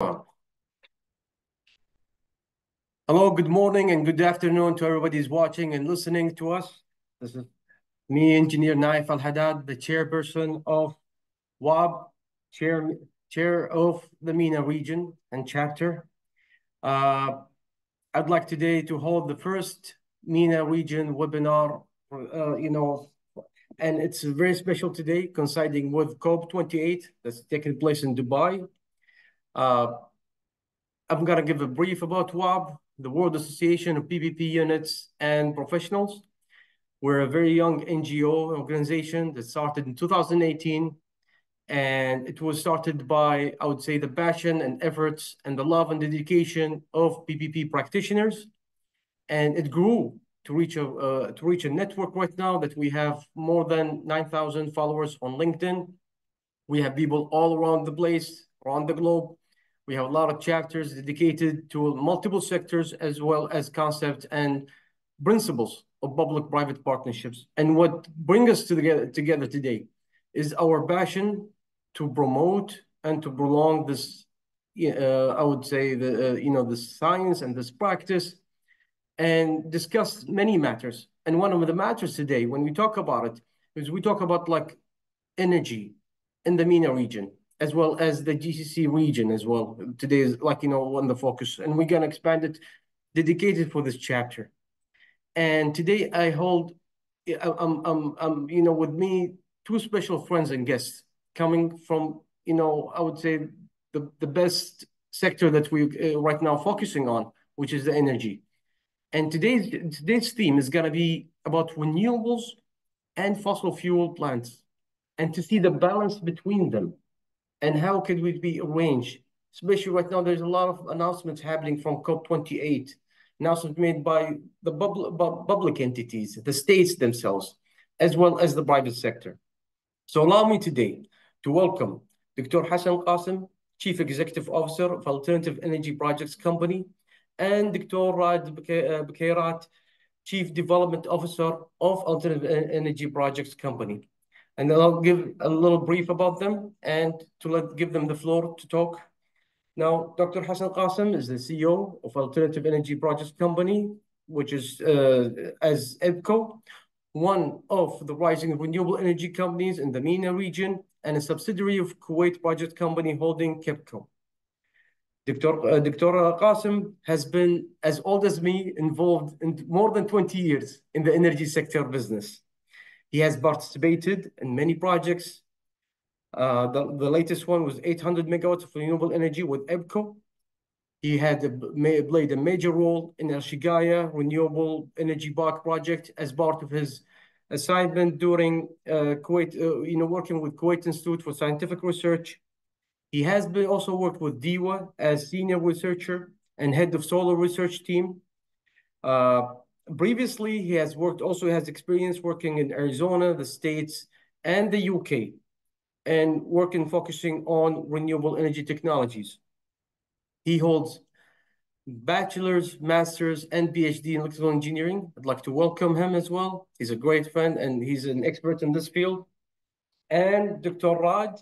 Hello, good morning and good afternoon to everybody who's watching and listening to us. This is me, Engineer Nayef Alhaddad, the chairperson of WAPPP, chair of the MENA region and chapter. I'd like today to hold the first MENA region webinar, and it's very special today, coinciding with COP28 that's taking place in Dubai. I'm going to give a brief about WAPPP, the World Association of PPP Units and Professionals. We're a very young NGO organization that started in 2018, and it was started by, I would say, the passion and efforts and the love and dedication of PPP practitioners. And it grew to reach a network right now that we have more than 9,000 followers on LinkedIn. We have people all around the place, around the globe. We have a lot of chapters dedicated to multiple sectors as well as concepts and principles of public-private partnerships. And what brings us together today is our passion to promote and to prolong this, I would say, the science and this practice, and discuss many matters. And one of the matters today, when we talk about it, is we talk about like energy in the MENA region, as well as the GCC region as well. Today is on the focus, and we're gonna expand it, dedicated for this chapter. And today I'm with me two special friends and guests coming from, I would say the best sector that we right now focusing on, which is the energy. And today's theme is gonna be about renewables and fossil fuel plants, and to see the balance between them. And how could we be arranged? Especially right now, there's a lot of announcements happening from COP28, announcements made by the public entities, the states themselves, as well as the private sector. So allow me today to welcome Dr. Hassan Qasem, Chief Executive Officer of Alternative Energy Projects Company, and Dr. Raed Bkayrat, Chief Development Officer of Alternative Energy Projects Company. And then I'll give a little brief about them and give them the floor to talk. Now, Dr. Hassan Qasem is the CEO of Alternative Energy Projects Company, which is as EBCO, one of the rising renewable energy companies in the MENA region, and a subsidiary of Kuwait Project Company holding KEPCO. Dr. Qasem has been, as old as me, involved in more than 20 years in the energy sector business. He has participated in many projects. The latest one was 800 megawatts of renewable energy with EBCO. He had played a major role in Al Shigaya Renewable Energy Park project as part of his assignment during Kuwait, working with Kuwait Institute for Scientific Research. He has also worked with DIWA as senior researcher and head of solar research team. Previously, he has experience working in Arizona, the States, and the UK, and focusing on renewable energy technologies. He holds bachelor's, master's, and PhD in electrical engineering. I'd like to welcome him as well. He's a great friend, and he's an expert in this field. And Dr. Raed,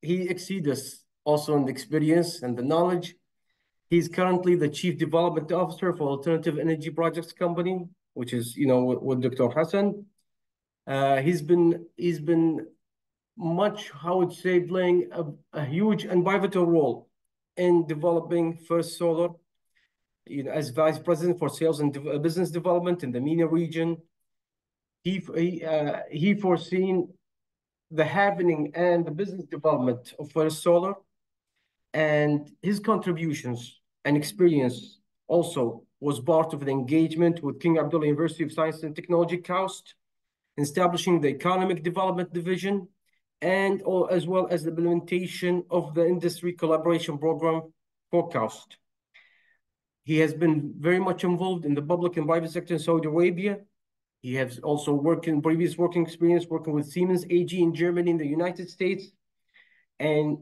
he exceeds us also in the experience and the knowledge. He's currently the Chief Development Officer for Alternative Energy Projects Company, which is, with Dr. Hassan. He's been much, I would say, playing a huge and pivotal role in developing First Solar, as Vice President for Sales and Business Development in the MENA region. He foreseen the happening and the business development of First Solar, and his contributions and experience also was part of the engagement with King Abdullah University of Science and Technology, KAUST, establishing the Economic Development Division, and as well as the implementation of the Industry Collaboration Program for KAUST. He has been very much involved in the public and private sector in Saudi Arabia. He has also previous working experience working with Siemens AG in Germany, in the United States. And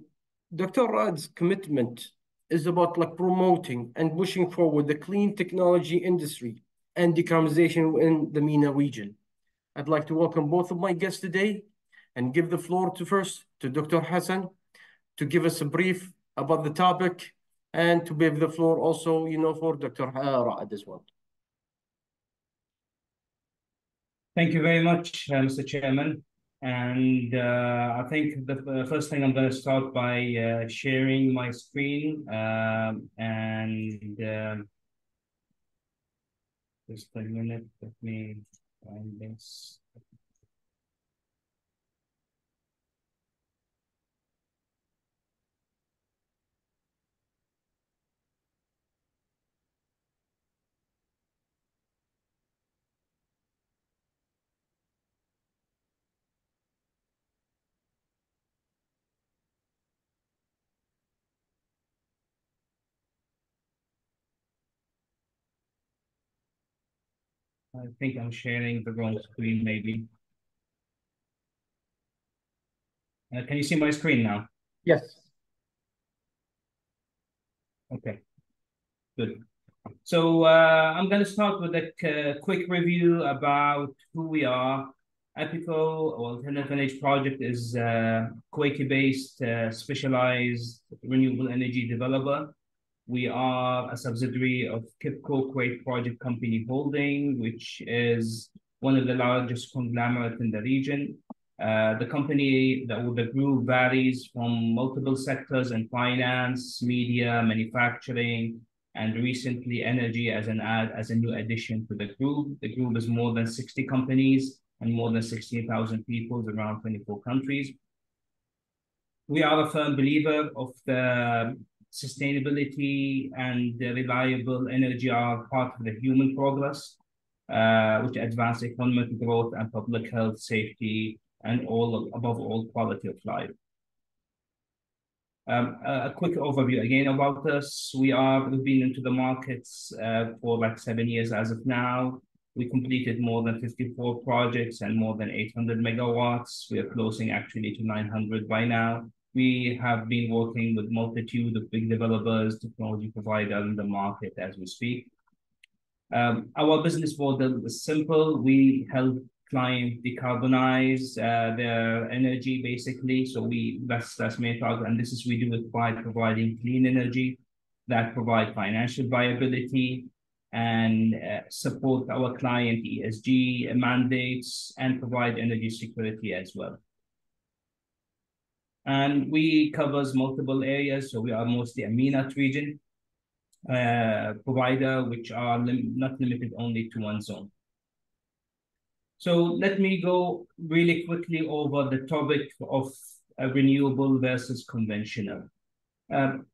Dr. Raed's commitment is about promoting and pushing forward the clean technology industry and decarbonization in the MENA region. I'd like to welcome both of my guests today and give the floor first to Dr. Hassan to give us a brief about the topic and to give the floor also, for Dr. Raed as well. Thank you very much, Mr. Chairman. And I think the first thing I'm going to start by sharing my screen just a minute, let me find this. I think I'm sharing the wrong screen, maybe. Can you see my screen now? Yes. Okay, good. So I'm going to start with a quick review about who we are. Apico, or Alternative Energy Project, is a Kuwaiti-based specialized renewable energy developer. We are a subsidiary of KIPCO, Kuwait Project Company Holding, which is one of the largest conglomerates in the region. The company, the group varies from multiple sectors in finance, media, manufacturing, and recently energy as a new addition to the group. The group is more than 60 companies and more than 16,000 people around 24 countries. We are a firm believer of the sustainability and the reliable energy are part of the human progress, which advance economic growth and public health, safety, and above all, quality of life. A quick overview again about us. We've been into the markets for like 7 years as of now. We completed more than 54 projects and more than 800 megawatts. We are closing actually to 900 by now. We have been working with multitude of big developers, technology providers in the market as we speak. Our business model is simple. We help clients decarbonize their energy, basically. So that's main target, and this is we do it by providing clean energy that provide financial viability and support our client ESG mandates and provide energy security as well. And we covers multiple areas. So we are mostly a MENA region provider, which are not limited only to one zone. So let me go really quickly over the topic of renewable versus conventional.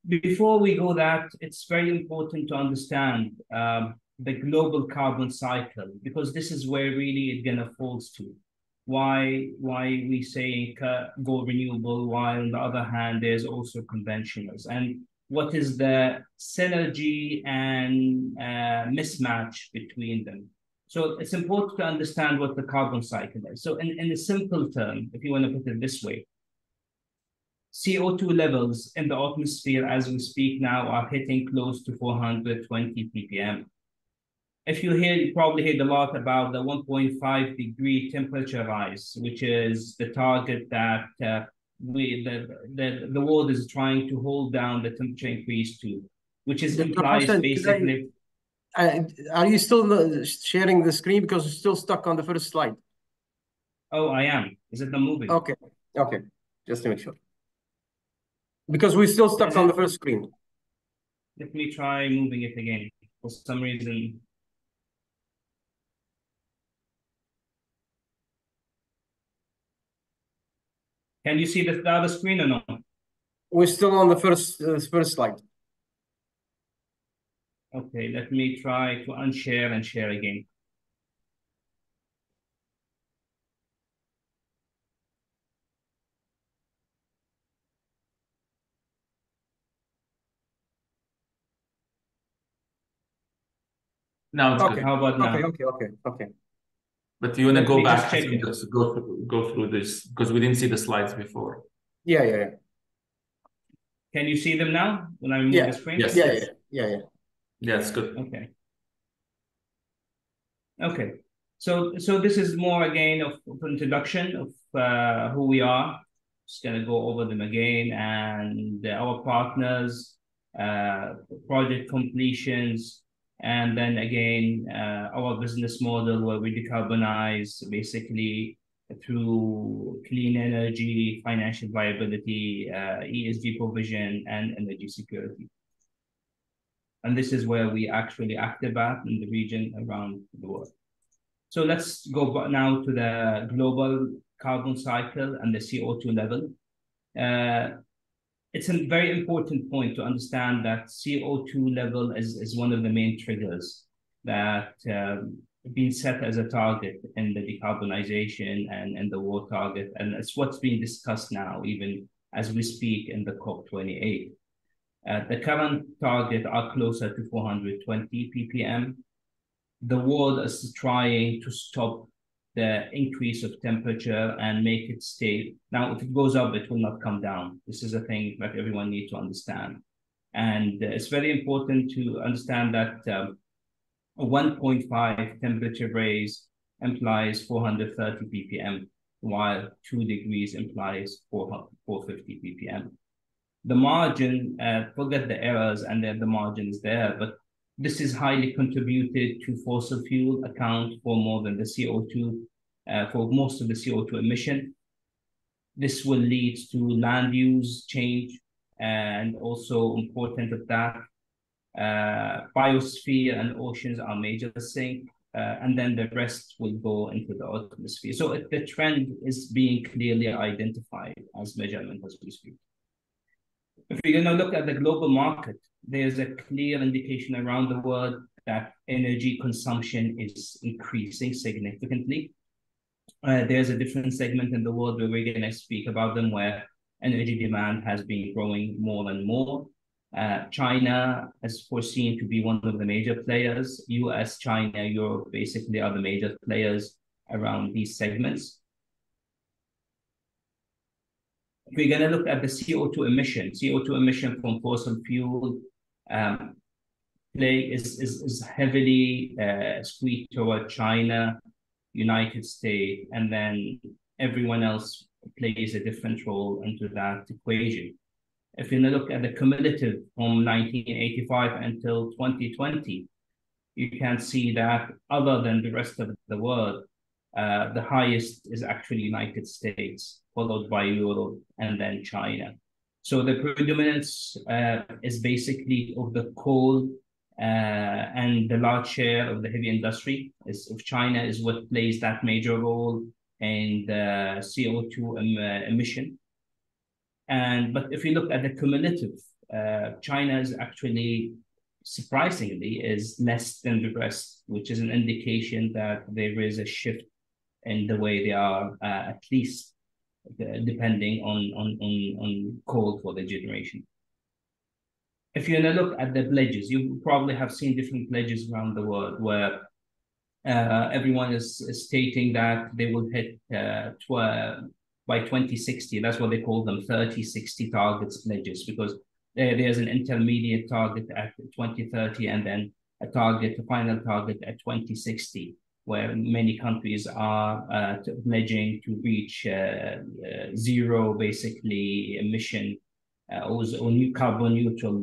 Before we go that, it's very important to understand the global carbon cycle, because this is where really it gonna falls to. Why we say go renewable, while on the other hand, there's also conventionals. And what is the synergy and mismatch between them? So it's important to understand what the carbon cycle is. So in a simple term, if you want to put it this way, CO2 levels in the atmosphere as we speak now are hitting close to 420 ppm. If you probably heard a lot about the 1.5 degree temperature rise, which is the target that the world is trying to hold down the temperature increase to, which is implies Hassan, basically. Are you still sharing the screen, because it's still stuck on the first slide? Oh, I am. Is it not moving? Okay. Okay. Just to make sure. Because we're still stuck on the first screen. Let me try moving it again. For some reason. Can you see the other screen or no? We're still on the first slide. Okay, let me try to unshare and share again. Now it's Okay. good. How about now? Okay. But you want to go back check and just go through this, because we didn't see the slides before. Yeah. Can you see them now when I move the screen? Yes. Yeah. Yeah, it's good. Okay. So this is more again of introduction of who we are. Just going to go over them again, and our partners, project completions, and then again, our business model where we decarbonize basically through clean energy, financial viability, ESG provision, and energy security. And this is where we actually active at in the region around the world. So let's go now to the global carbon cycle and the CO2 level. It's a very important point to understand that CO2 level is one of the main triggers that been set as a target in the decarbonization and the war target. And it's what's being discussed now, even as we speak in the COP28. The current target are closer to 420 ppm. The world is trying to stop the increase of temperature and make it stay. Now, if it goes up, it will not come down. This is a thing that everyone needs to understand. And it's very important to understand that a 1.5 temperature raise implies 430 ppm, while 2 degrees implies 450 ppm. The margin, forget the errors and the margin is there, but this is highly contributed to fossil fuel account for more than the CO2, for most of the CO2 emission. This will lead to land use change, and also important of that, biosphere and oceans are major sink, and then the rest will go into the atmosphere. So the trend is being clearly identified as measurement as we speak. If we're going to look at the global market, there's a clear indication around the world that energy consumption is increasing significantly. There's a different segment in the world where we're going to speak about them, where energy demand has been growing more and more. China is foreseen to be one of the major players. US, China, Europe basically are the major players around these segments. We're going to look at the CO2 emission from fossil fuel is heavily skewed toward China, United States, and then everyone else plays a different role into that equation. If you look at the cumulative from 1985 until 2020, you can see that other than the rest of the world, the highest is actually United States, followed by Europe and then China. So the predominance is basically of the coal and the large share of the heavy industry of China is what plays that major role in the CO2 emission. But if you look at the cumulative, China is actually, surprisingly, is less than the rest, which is an indication that there is a shift in the way they are, at least depending on coal for the generation. If you're going to look at the pledges, you probably have seen different pledges around the world where everyone is stating that they will hit by 2060. That's what they call them, 30-60 targets pledges, because there's an intermediate target at 2030 and then a final target at 2060, where many countries are pledging to reach zero, basically, emission or new carbon neutral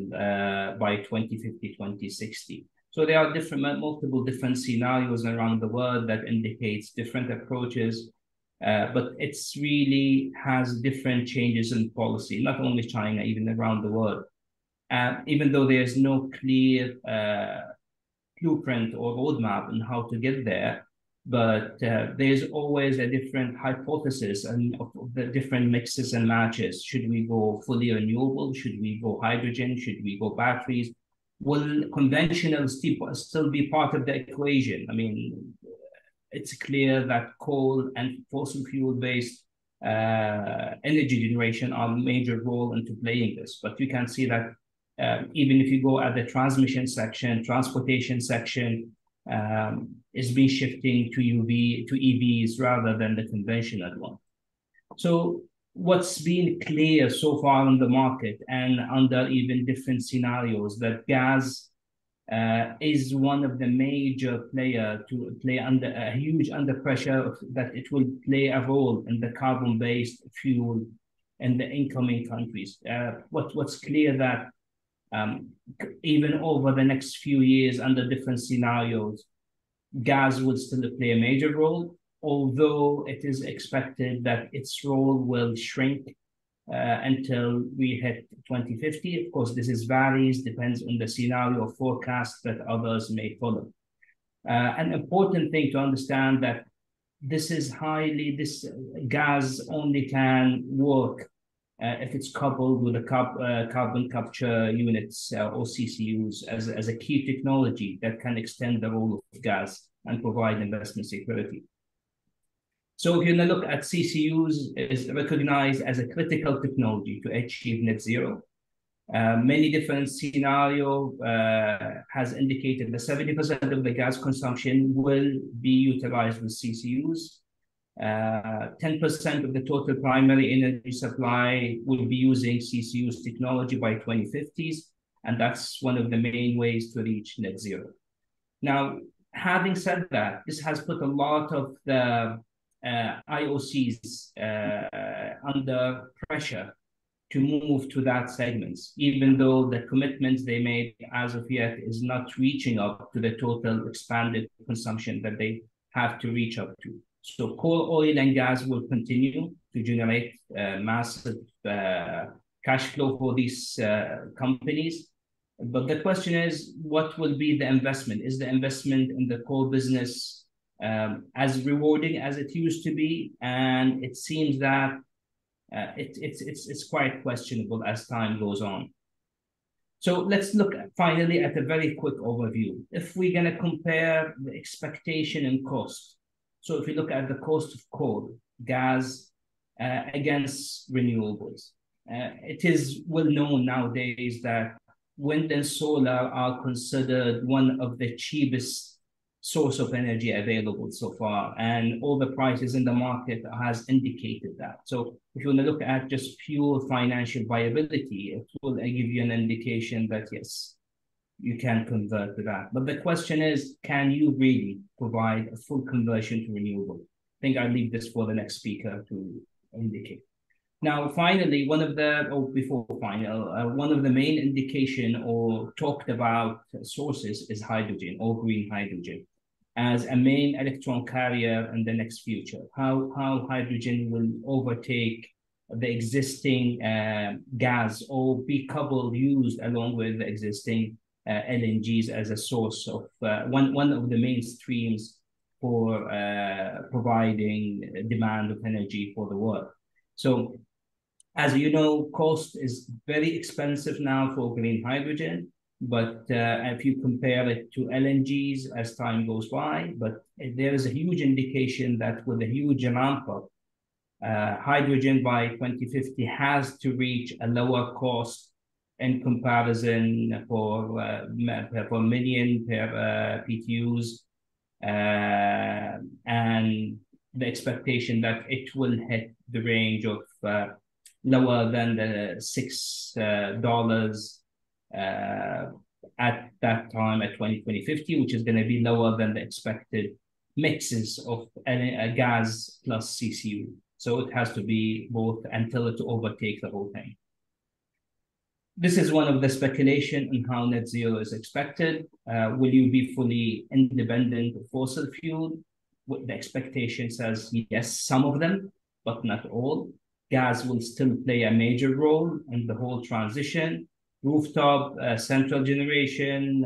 by 2050, 2060. So there are multiple different scenarios around the world that indicates different approaches, but it's really has different changes in policy, not only China, even around the world. Even though there's no clear blueprint or roadmap on how to get there, but there's always a different hypothesis and of the different mixes and matches. Should we go fully renewable? Should we go hydrogen? Should we go batteries? Will conventional still be part of the equation? I mean, it's clear that coal and fossil fuel-based energy generation are a major role into playing this. But you can see that even if you go at the transmission section, transportation section, is being shifting to EVs rather than the conventional one. So what's been clear so far on the market and under even different scenarios, that gas is one of the major player to play under a huge under pressure, that it will play a role in the carbon-based fuel in the incoming countries. What's clear that even over the next few years under different scenarios, gas will still play a major role, although it is expected that its role will shrink until we hit 2050. Of course, this varies, depends on the scenario forecast that others may follow. An important thing to understand that this gas only can work if it's coupled with the carbon capture units or CCUs as a key technology that can extend the role of gas and provide investment security. So if you're going to look at CCUs, is recognized as a critical technology to achieve net zero. Many different scenarios has indicated that 70% of the gas consumption will be utilized with CCUs. 10% of the total primary energy supply will be using CCUs technology by 2050s, and that's one of the main ways to reach net zero. Now, having said that, this has put a lot of the IOCs under pressure to move to that segments, even though the commitments they made as of yet is not reaching up to the total expanded consumption that they have to reach up to. So coal, oil, and gas will continue to generate massive cash flow for these companies. But the question is, what will be the investment? Is the investment in the coal business as rewarding as it used to be? And it seems that it's quite questionable as time goes on. So let's look finally at a very quick overview. If we're going to compare the expectation and cost, so if we look at the cost of coal, gas against renewables, it is well known nowadays that wind and solar are considered one of the cheapest source of energy available so far, and all the prices in the market has indicated that. So if you want to look at just pure financial viability, it will give you an indication that yes, you can convert to that. But the question is, can you really provide a full conversion to renewable? I think I'll leave this for the next speaker to indicate. Now, finally, one of the main indication or talked about sources is hydrogen or green hydrogen as a main electron carrier in the next future. How hydrogen will overtake the existing gas or be coupled, used along with the existing LNGs as a source of one of the main streams for providing demand of energy for the world. So, as you know, cost is very expensive now for green hydrogen, but if you compare it to LNGs as time goes by, but there is a huge indication that with a huge ramp up, hydrogen by 2050 has to reach a lower cost in comparison for million per PTUs, and the expectation that it will hit the range of lower than the $6 at that time at 2050, which is going to be lower than the expected mixes of gas plus CCU. So it has to be both until it overtakes the whole thing. This is one of the speculation on how net zero is expected. Will you be fully independent of fossil fuel? The expectation says yes, some of them, but not all. Gas will still play a major role in the whole transition. Rooftop, central generation,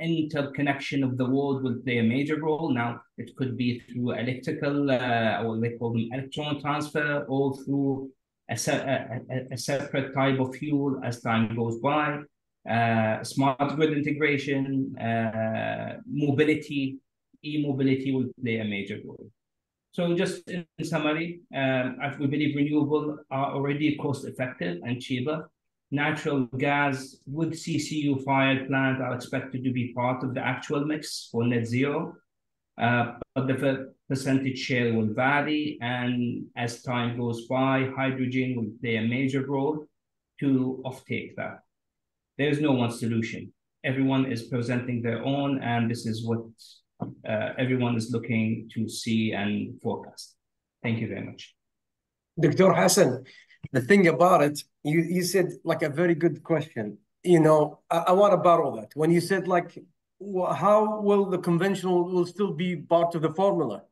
interconnection of the world will play a major role. Now, it could be through electrical, or they call them electron transfer, or through a separate type of fuel as time goes by. Smart grid integration, mobility, e-mobility will play a major role. So just in summary, we believe renewable are already cost-effective and cheaper. Natural gas with CCU-fired plants are expected to be part of the actual mix for net zero, but the percentage share will vary, and as time goes by, hydrogen will play a major role to offtake that. There is no one solution. Everyone is presenting their own, and this is what everyone is looking to see and forecast. Thank you very much. Dr. Hassan, the thing about it, you said like a very good question. You know, I want to borrow that. When you said like, how will the conventional will still be part of the formula?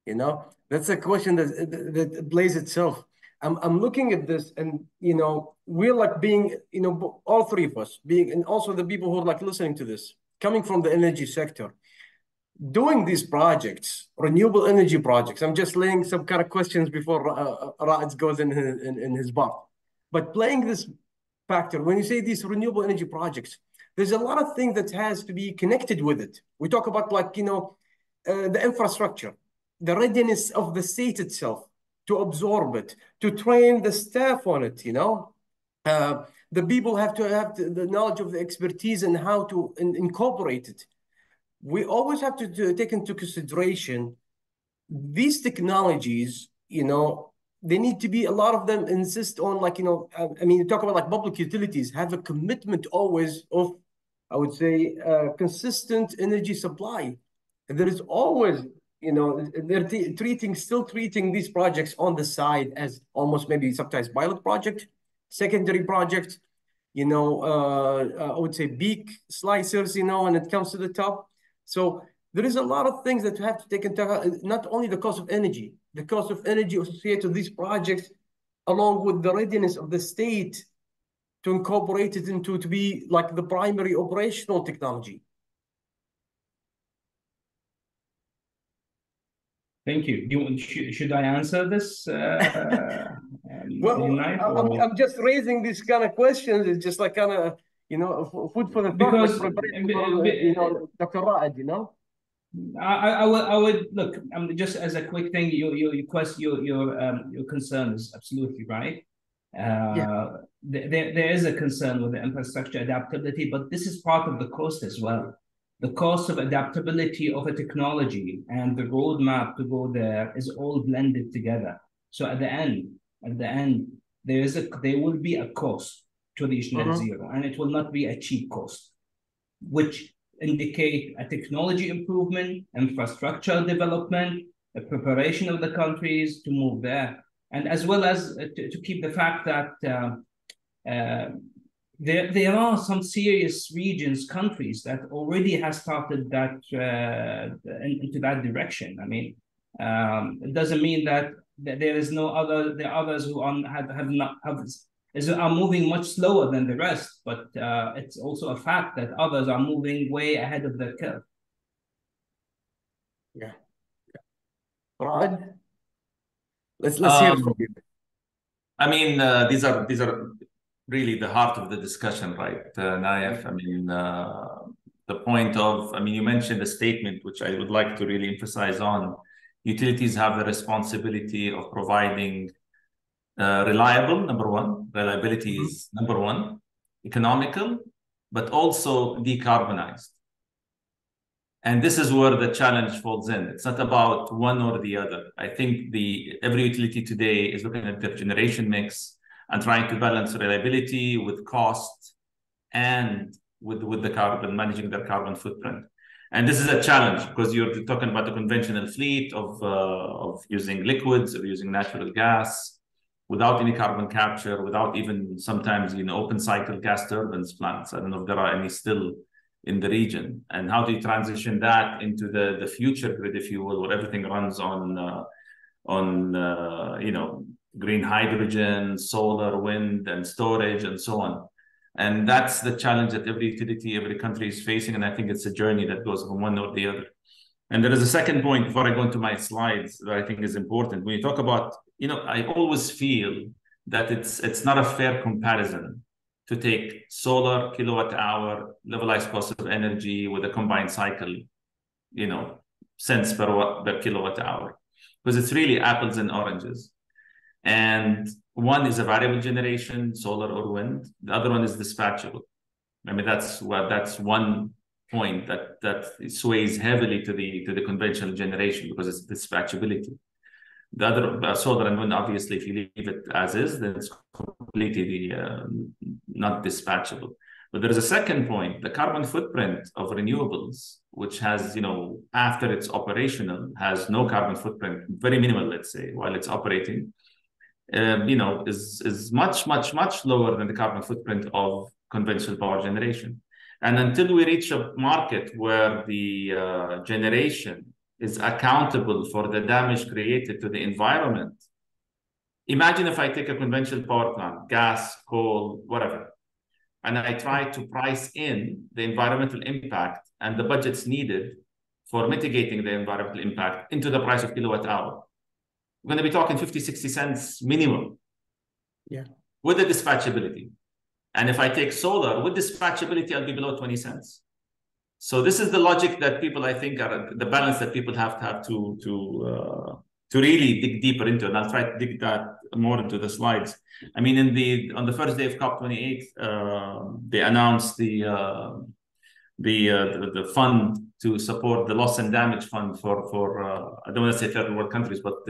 You know, that's a question that plays itself. I'm looking at this, and you know, we're like being, you know, all three of us being, and also the people who are like listening to this, coming from the energy sector, doing these projects, renewable energy projects. I'm just laying some kind of questions before Raed goes in his bar. But playing this factor, when you say these renewable energy projects, there's a lot of things that has to be connected with it. We talk about like, you know, the infrastructure, the readiness of the state itself to absorb it, to train the staff on it, you know. The people have to have the knowledge of the expertise and how to incorporate it. We always have to take into consideration these technologies, you know, they need to be, a lot of them insist on like, you know, I mean, you talk about like public utilities have a commitment always of, I would say, consistent energy supply. And there is always, you know, they're still treating these projects on the side as almost maybe sometimes pilot project, secondary project, you know, I would say big slicers, you know, when it comes to the top. So there is a lot of things that you have to take into account, not only the cost of energy associated with these projects, along with the readiness of the state to incorporate it into to be like the primary operational technology. Thank you. Should I answer this? Well, I'm just raising these kind of questions. It's just like kind of, you know, food for the thought, because like preparation for, you know, Dr. Raed, you know. I would look. Just as a quick thing, your concern is absolutely right. There is a concern with the infrastructure adaptability, but this is part of the cost as well. The cost of adaptability of a technology and the roadmap to go there is all blended together. So at the end, there will be a cost to reach net zero, and it will not be a cheap cost, which indicate a technology improvement, infrastructure development, a preparation of the countries to move there, and as well as to keep the fact that there are some serious regions, countries that already have started that into that direction. I mean, it doesn't mean that there is no other. There are others who are moving much slower than the rest, but it's also a fact that others are moving way ahead of the curve. Yeah. Raed, let's hear it from you. I mean, these are really the heart of the discussion, right, Nayef? I mean, the point of, I mean, you mentioned a statement which I would like to really emphasize on. Utilities have the responsibility of providing reliable, number one. Reliability is number one. Economical, but also decarbonized. And this is where the challenge falls in. It's not about one or the other. I think every utility today is looking at their generation mix and trying to balance reliability with cost and with the carbon, managing their carbon footprint. And this is a challenge because you're talking about the conventional fleet of using liquids or using natural gas without any carbon capture, without even sometimes, you know, open cycle gas turbines plants. I don't know if there are any still in the region. And how do you transition that into the future grid, if you will, where everything runs on you know, green hydrogen, solar, wind, and storage, and so on. And that's the challenge that every utility, every country is facing. And I think it's a journey that goes from one or the other. And there is a second point before I go into my slides that I think is important. When you talk about, you know, I always feel that it's not a fair comparison to take solar kilowatt hour levelized cost of energy with a combined cycle, you know, cents per kilowatt hour, because it's really apples and oranges. And one is a variable generation, solar or wind. The other one is dispatchable. I mean, that's one point that sways heavily to the conventional generation because it's dispatchability. The other, solar and wind, obviously, if you leave it as is, then it's completely not dispatchable. But there's a second point, the carbon footprint of renewables, which has, you know, after it's operational, has no carbon footprint, very minimal, let's say, while it's operating. is much, much, much lower than the carbon footprint of conventional power generation. And until we reach a market where the generation is accountable for the damage created to the environment, imagine if I take a conventional power plant, gas, coal, whatever, and I try to price in the environmental impact and the budgets needed for mitigating the environmental impact into the price of kilowatt hour. We're going to be talking 50, 60 cents minimum. Yeah. With the dispatchability. And if I take solar, with dispatchability, I'll be below 20 cents. So this is the logic that people, I think, are the balance that people have to really dig deeper into. And I'll try to dig that more into the slides. I mean, on the first day of COP28, they announced the fund to support the loss and damage fund for I don't want to say third world countries, but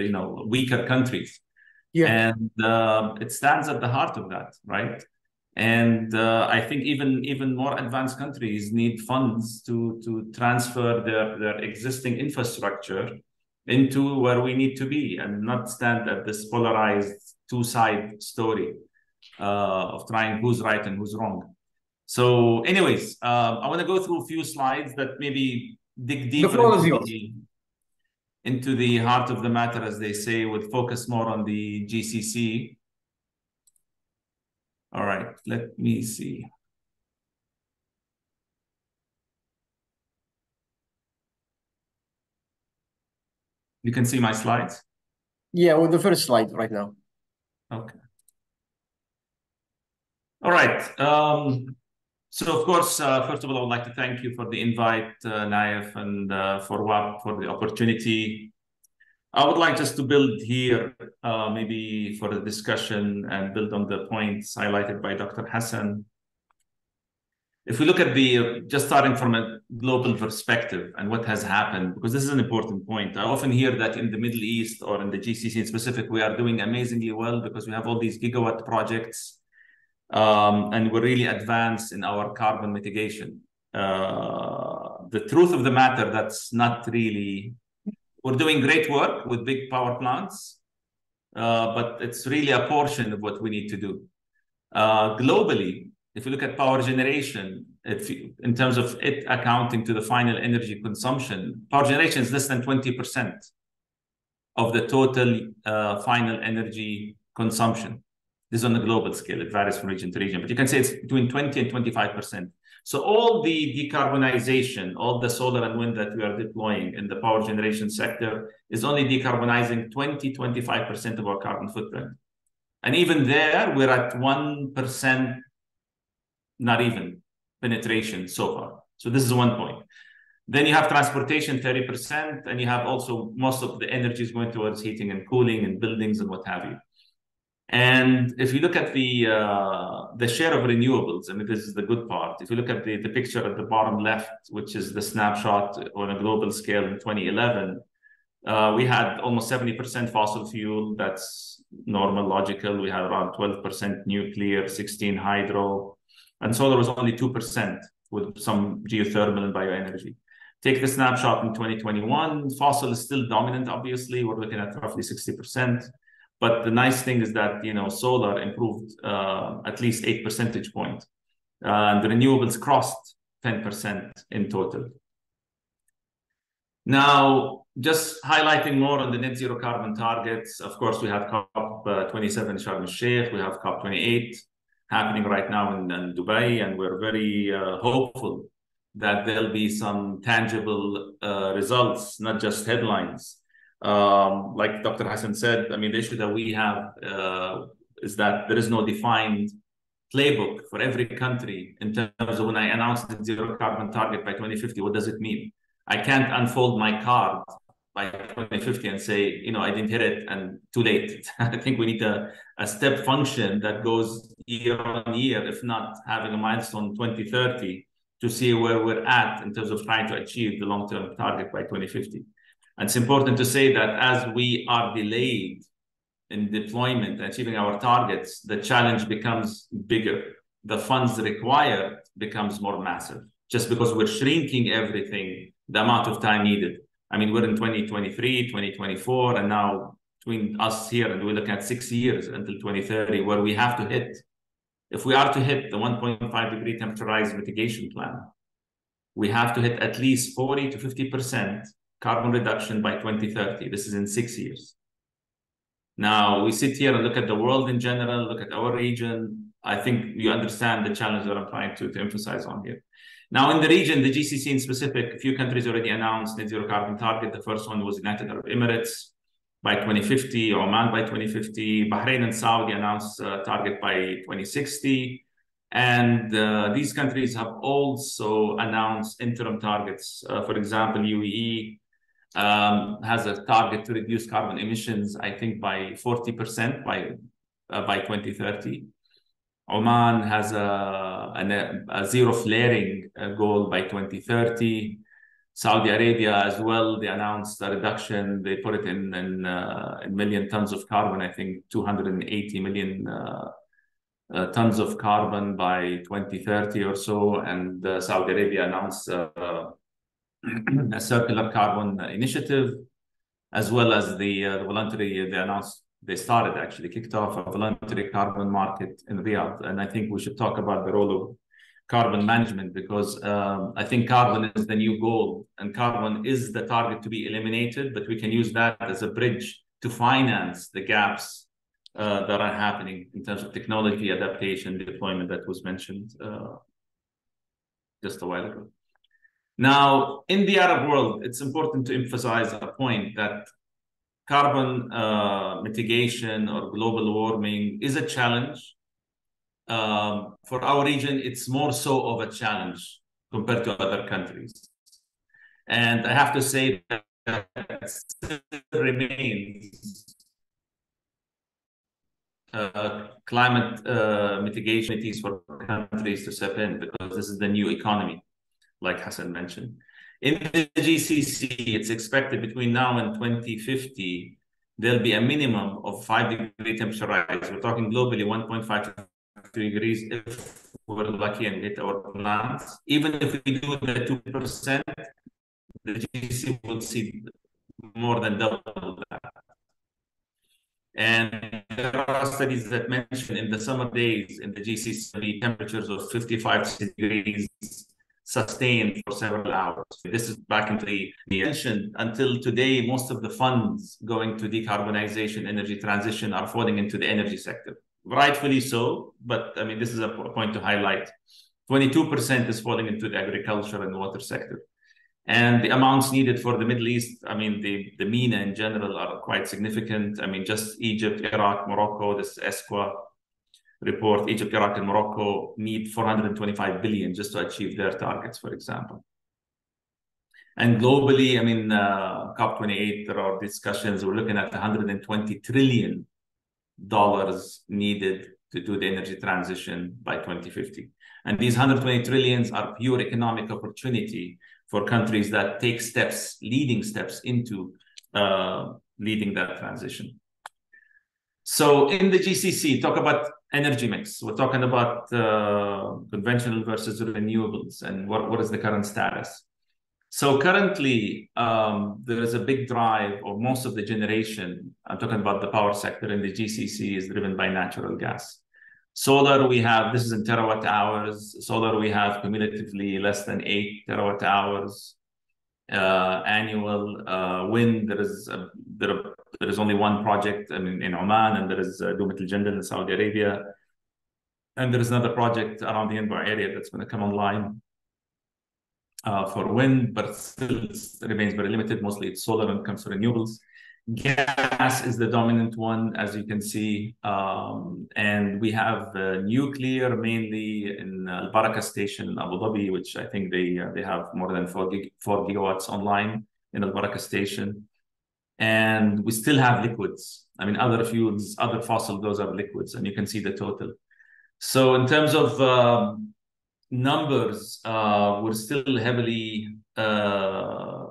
weaker countries. Yeah. And it stands at the heart of that, right? And I think even more advanced countries need funds to transfer their existing infrastructure into where we need to be, and not stand at this polarized two-side story of trying who's right and who's wrong. So anyways, I want to go through a few slides that maybe dig deeper into the heart of the matter, as they say, with focus more on the GCC. All right, let me see. You can see my slides? Yeah, with the first slide right now. Okay. All right. So, of course, first of all, I would like to thank you for the invite, Nayef, and for WAPPP for the opportunity. I would like just to build here, maybe for the discussion, and build on the points highlighted by Dr. Hassan. If we look at just starting from a global perspective and what has happened, because this is an important point. I often hear that in the Middle East or in the GCC in specific, we are doing amazingly well because we have all these gigawatt projects. And we're really advanced in our carbon mitigation. The truth of the matter, that's not really, we're doing great work with big power plants, but it's really a portion of what we need to do. Globally, if you look at power generation, in terms of it accounting to the final energy consumption, power generation is less than 20% of the total final energy consumption. This is on a global scale. It varies from region to region, but you can say it's between 20 and 25%. So all the decarbonization, all the solar and wind that we are deploying in the power generation sector is only decarbonizing 20, 25% of our carbon footprint. And even there, we're at 1%, not even, penetration so far. So this is one point. Then you have transportation, 30%, and you have also most of the energy is going towards heating and cooling and buildings and what have you. And if you look at the share of renewables, I mean, this is the good part. If you look at the picture at the bottom left, which is the snapshot on a global scale in 2011, we had almost 70% fossil fuel. That's normal, logical. We had around 12% nuclear, 16 hydro, and solar was only 2% with some geothermal and bioenergy. Take the snapshot in 2021, fossil is still dominant, obviously. We're looking at roughly 60%. But the nice thing is that, solar improved at least 8 percentage points. And the renewables crossed 10% in total. Now, just highlighting more on the net zero carbon targets, of course, we have COP27 Sharm el-Sheikh, we have COP28 happening right now in Dubai, and we're very hopeful that there'll be some tangible results, not just headlines. Like Dr. Hassan said, I mean, the issue that we have is that there is no defined playbook for every country in terms of when I announce the zero carbon target by 2050, what does it mean? I can't unfold my card by 2050 and say, I didn't hit it and too late. I think we need a step function that goes year on year, if not having a milestone 2030 to see where we're at in terms of trying to achieve the long-term target by 2050. And it's important to say that as we are delayed in deployment and achieving our targets, the challenge becomes bigger. The funds required becomes more massive, just because we're shrinking everything, the amount of time needed. I mean, we're in 2023, 2024, and now between us here, and we're looking at 6 years until 2030, where we have to hit, if we are to hit the 1.5 degree temperature rise mitigation plan, we have to hit at least 40 to 50% carbon reduction by 2030. This is in 6 years. Now, we sit here and look at the world in general, look at our region. I think you understand the challenge that I'm trying to emphasize on here. Now, in the region, the GCC in specific, a few countries already announced net zero carbon target. The first one was United Arab Emirates by 2050, Oman by 2050. Bahrain and Saudi announced a target by 2060. And these countries have also announced interim targets. For example, UAE has a target to reduce carbon emissions, I think, by 40% by 2030. Oman has a zero flaring goal by 2030. Saudi Arabia as well, they announced a reduction. They put it in million tons of carbon, I think 280 million tons of carbon by 2030 or so. And Saudi Arabia announced a circular carbon initiative, as well as the voluntary, they kicked off a voluntary carbon market in Riyadh. And I think we should talk about the role of carbon management, because I think carbon is the new goal, and carbon is the target to be eliminated, but we can use that as a bridge to finance the gaps that are happening in terms of technology adaptation, deployment that was mentioned just a while ago. Now, in the Arab world, it's important to emphasize a point that carbon mitigation or global warming is a challenge. For our region, it's more so of a challenge compared to other countries. And I have to say that it still remains climate mitigation for countries to step in, because this is the new economy, like Hassan mentioned. In the GCC, it's expected between now and 2050, there'll be a minimum of 5-degree temperature rise. We're talking globally 1.5 to 3 degrees if we're lucky and hit our plans. Even if we do the 2%, the GCC will see more than double that. And there are studies that mention in the summer days in the GCC, temperatures of 55 degrees sustained for several hours. This is back into the mentioned. Until today, most of the funds going to decarbonization, energy transition are falling into the energy sector. Rightfully so, but I mean, this is a point to highlight. 22% is falling into the agriculture and water sector. And the amounts needed for the Middle East, I mean, the MENA in general are quite significant. I mean, just Egypt, Iraq, Morocco, this ESCWA report, Egypt, Iraq, and Morocco need 425 billion just to achieve their targets, for example. And globally, I mean, COP28, there are discussions. We're looking at $120 trillion needed to do the energy transition by 2050. And these 120 trillions are pure economic opportunity for countries that take steps, leading steps into leading that transition. So in the GCC, talk about energy mix. We're talking about conventional versus renewables, and what is the current status. So currently, there is a big drive, or most of the generation, I'm talking about the power sector in the GCC, is driven by natural gas. Solar, we have, this is in terawatt hours. Solar, we have cumulatively less than 8 terawatt hours annual. Wind, there is only one project in Oman, and there is Dumat al-Jandal in Saudi Arabia. And there is another project around the Anbar area that's going to come online for wind, but still remains very limited. Mostly it's solar when it comes to renewables. Gas is the dominant one, as you can see. And we have nuclear mainly in Al Baraka station in Abu Dhabi, which I think they have more than 4 gigawatts online in Al Baraka station. And we still have liquids. I mean, other fuels, other fossil, those are liquids, and you can see the total. So in terms of numbers, we're still heavily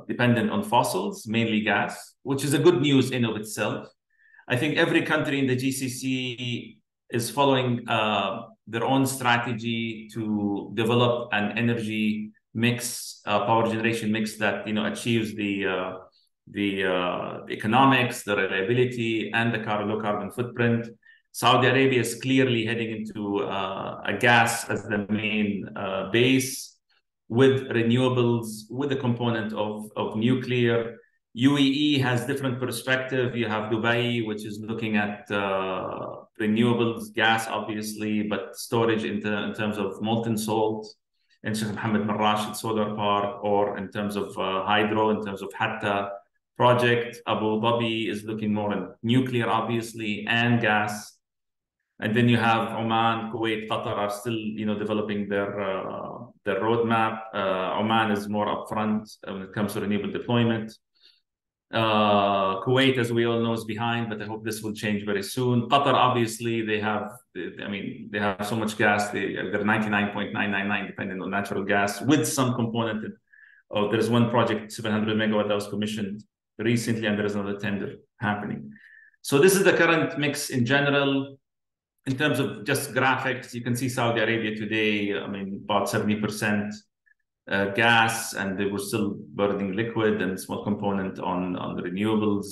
dependent on fossils, mainly gas, which is a good news in of itself. I think every country in the GCC is following their own strategy to develop an energy mix, power generation mix that achieves the the economics, the reliability, and the low carbon footprint. Saudi Arabia is clearly heading into a gas as the main base, with renewables, with a component of nuclear. UAE has different perspective. You have Dubai, which is looking at renewables, gas, obviously, but storage in terms of molten salt, and Sheikh Mohammed bin Rashid solar park, or in terms of hydro, in terms of Hatta project. Abu Dhabi is looking more at nuclear, obviously, and gas. And then you have Oman, Kuwait, Qatar are still, developing their roadmap. Oman is more upfront when it comes to renewable deployment. Kuwait, as we all know, is behind, but I hope this will change very soon. Qatar, obviously, they have so much gas. They're 99.999 dependent on natural gas, with some component. There's one project, 700 megawatt, that was commissioned recently, and there is another tender happening. So this is the current mix in general. In terms of just graphics, you can see Saudi Arabia today, about 70% gas, and they were still burning liquid and small component on the renewables.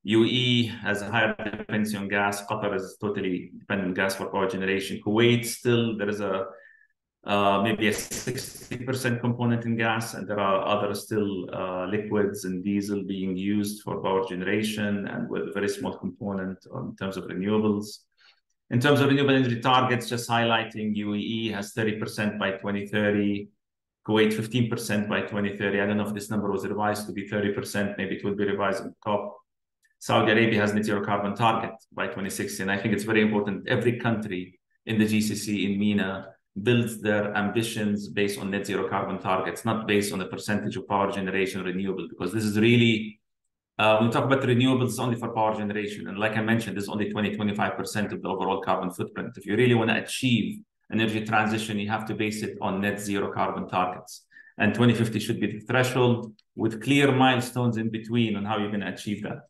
UAE has a higher dependency on gas. Qatar is totally dependent on gas for power generation. Kuwait, still, there is maybe a 60% component in gas, and there are other still liquids and diesel being used for power generation, and with a very small component in terms of renewables. In terms of renewable energy targets, just highlighting, UAE has 30% by 2030, Kuwait 15% by 2030. I don't know if this number was revised to be 30%, maybe it will be revised on top. Saudi Arabia has net zero carbon target by 2060, and I think it's very important. Every country in the GCC, in MENA, builds their ambitions based on net zero carbon targets, not based on the percentage of power generation renewable, because this is really, when we talk about renewables, it's only for power generation. And like I mentioned, this is only 20-25% of the overall carbon footprint. If you really want to achieve energy transition, you have to base it on net zero carbon targets. And 2050 should be the threshold, with clear milestones in between on how you're going to achieve that.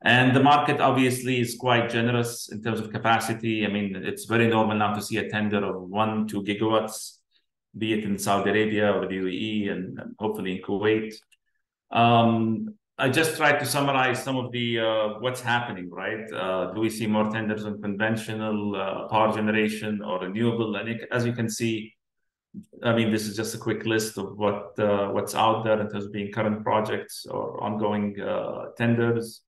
And the market obviously is quite generous in terms of capacity. It's very normal now to see a tender of 1-2 gigawatts, be it in Saudi Arabia or the UAE, and hopefully in Kuwait. I just tried to summarize some of the what's happening, right? Do we see more tenders on conventional power generation or renewable? And as you can see, this is just a quick list of what's out there in terms of being current projects or ongoing tenders.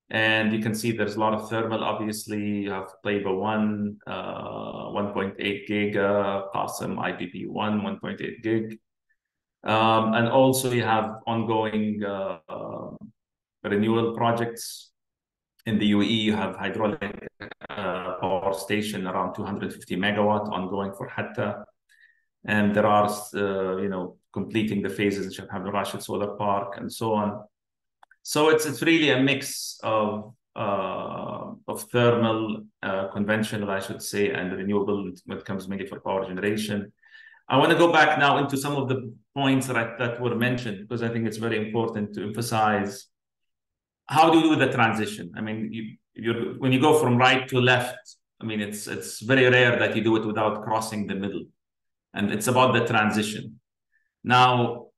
And you can see there's a lot of thermal. Obviously, you have Taiba 1, 1.8 giga, Qasem IPP 1, 1.8 gig. And also you have ongoing renewable projects. In the UAE, you have hydraulic power station around 250 megawatt ongoing for Hatta. And there are, completing the phases in Sheikh Mohammed bin Rashid solar park and so on. So it's really a mix of thermal, conventional, I should say, and renewable when it comes mainly for power generation. I want to go back now into some of the points that were mentioned, because I think it's very important to emphasize how do you do the transition. When you go from right to left, it's very rare that you do it without crossing the middle, and it's about the transition. Now,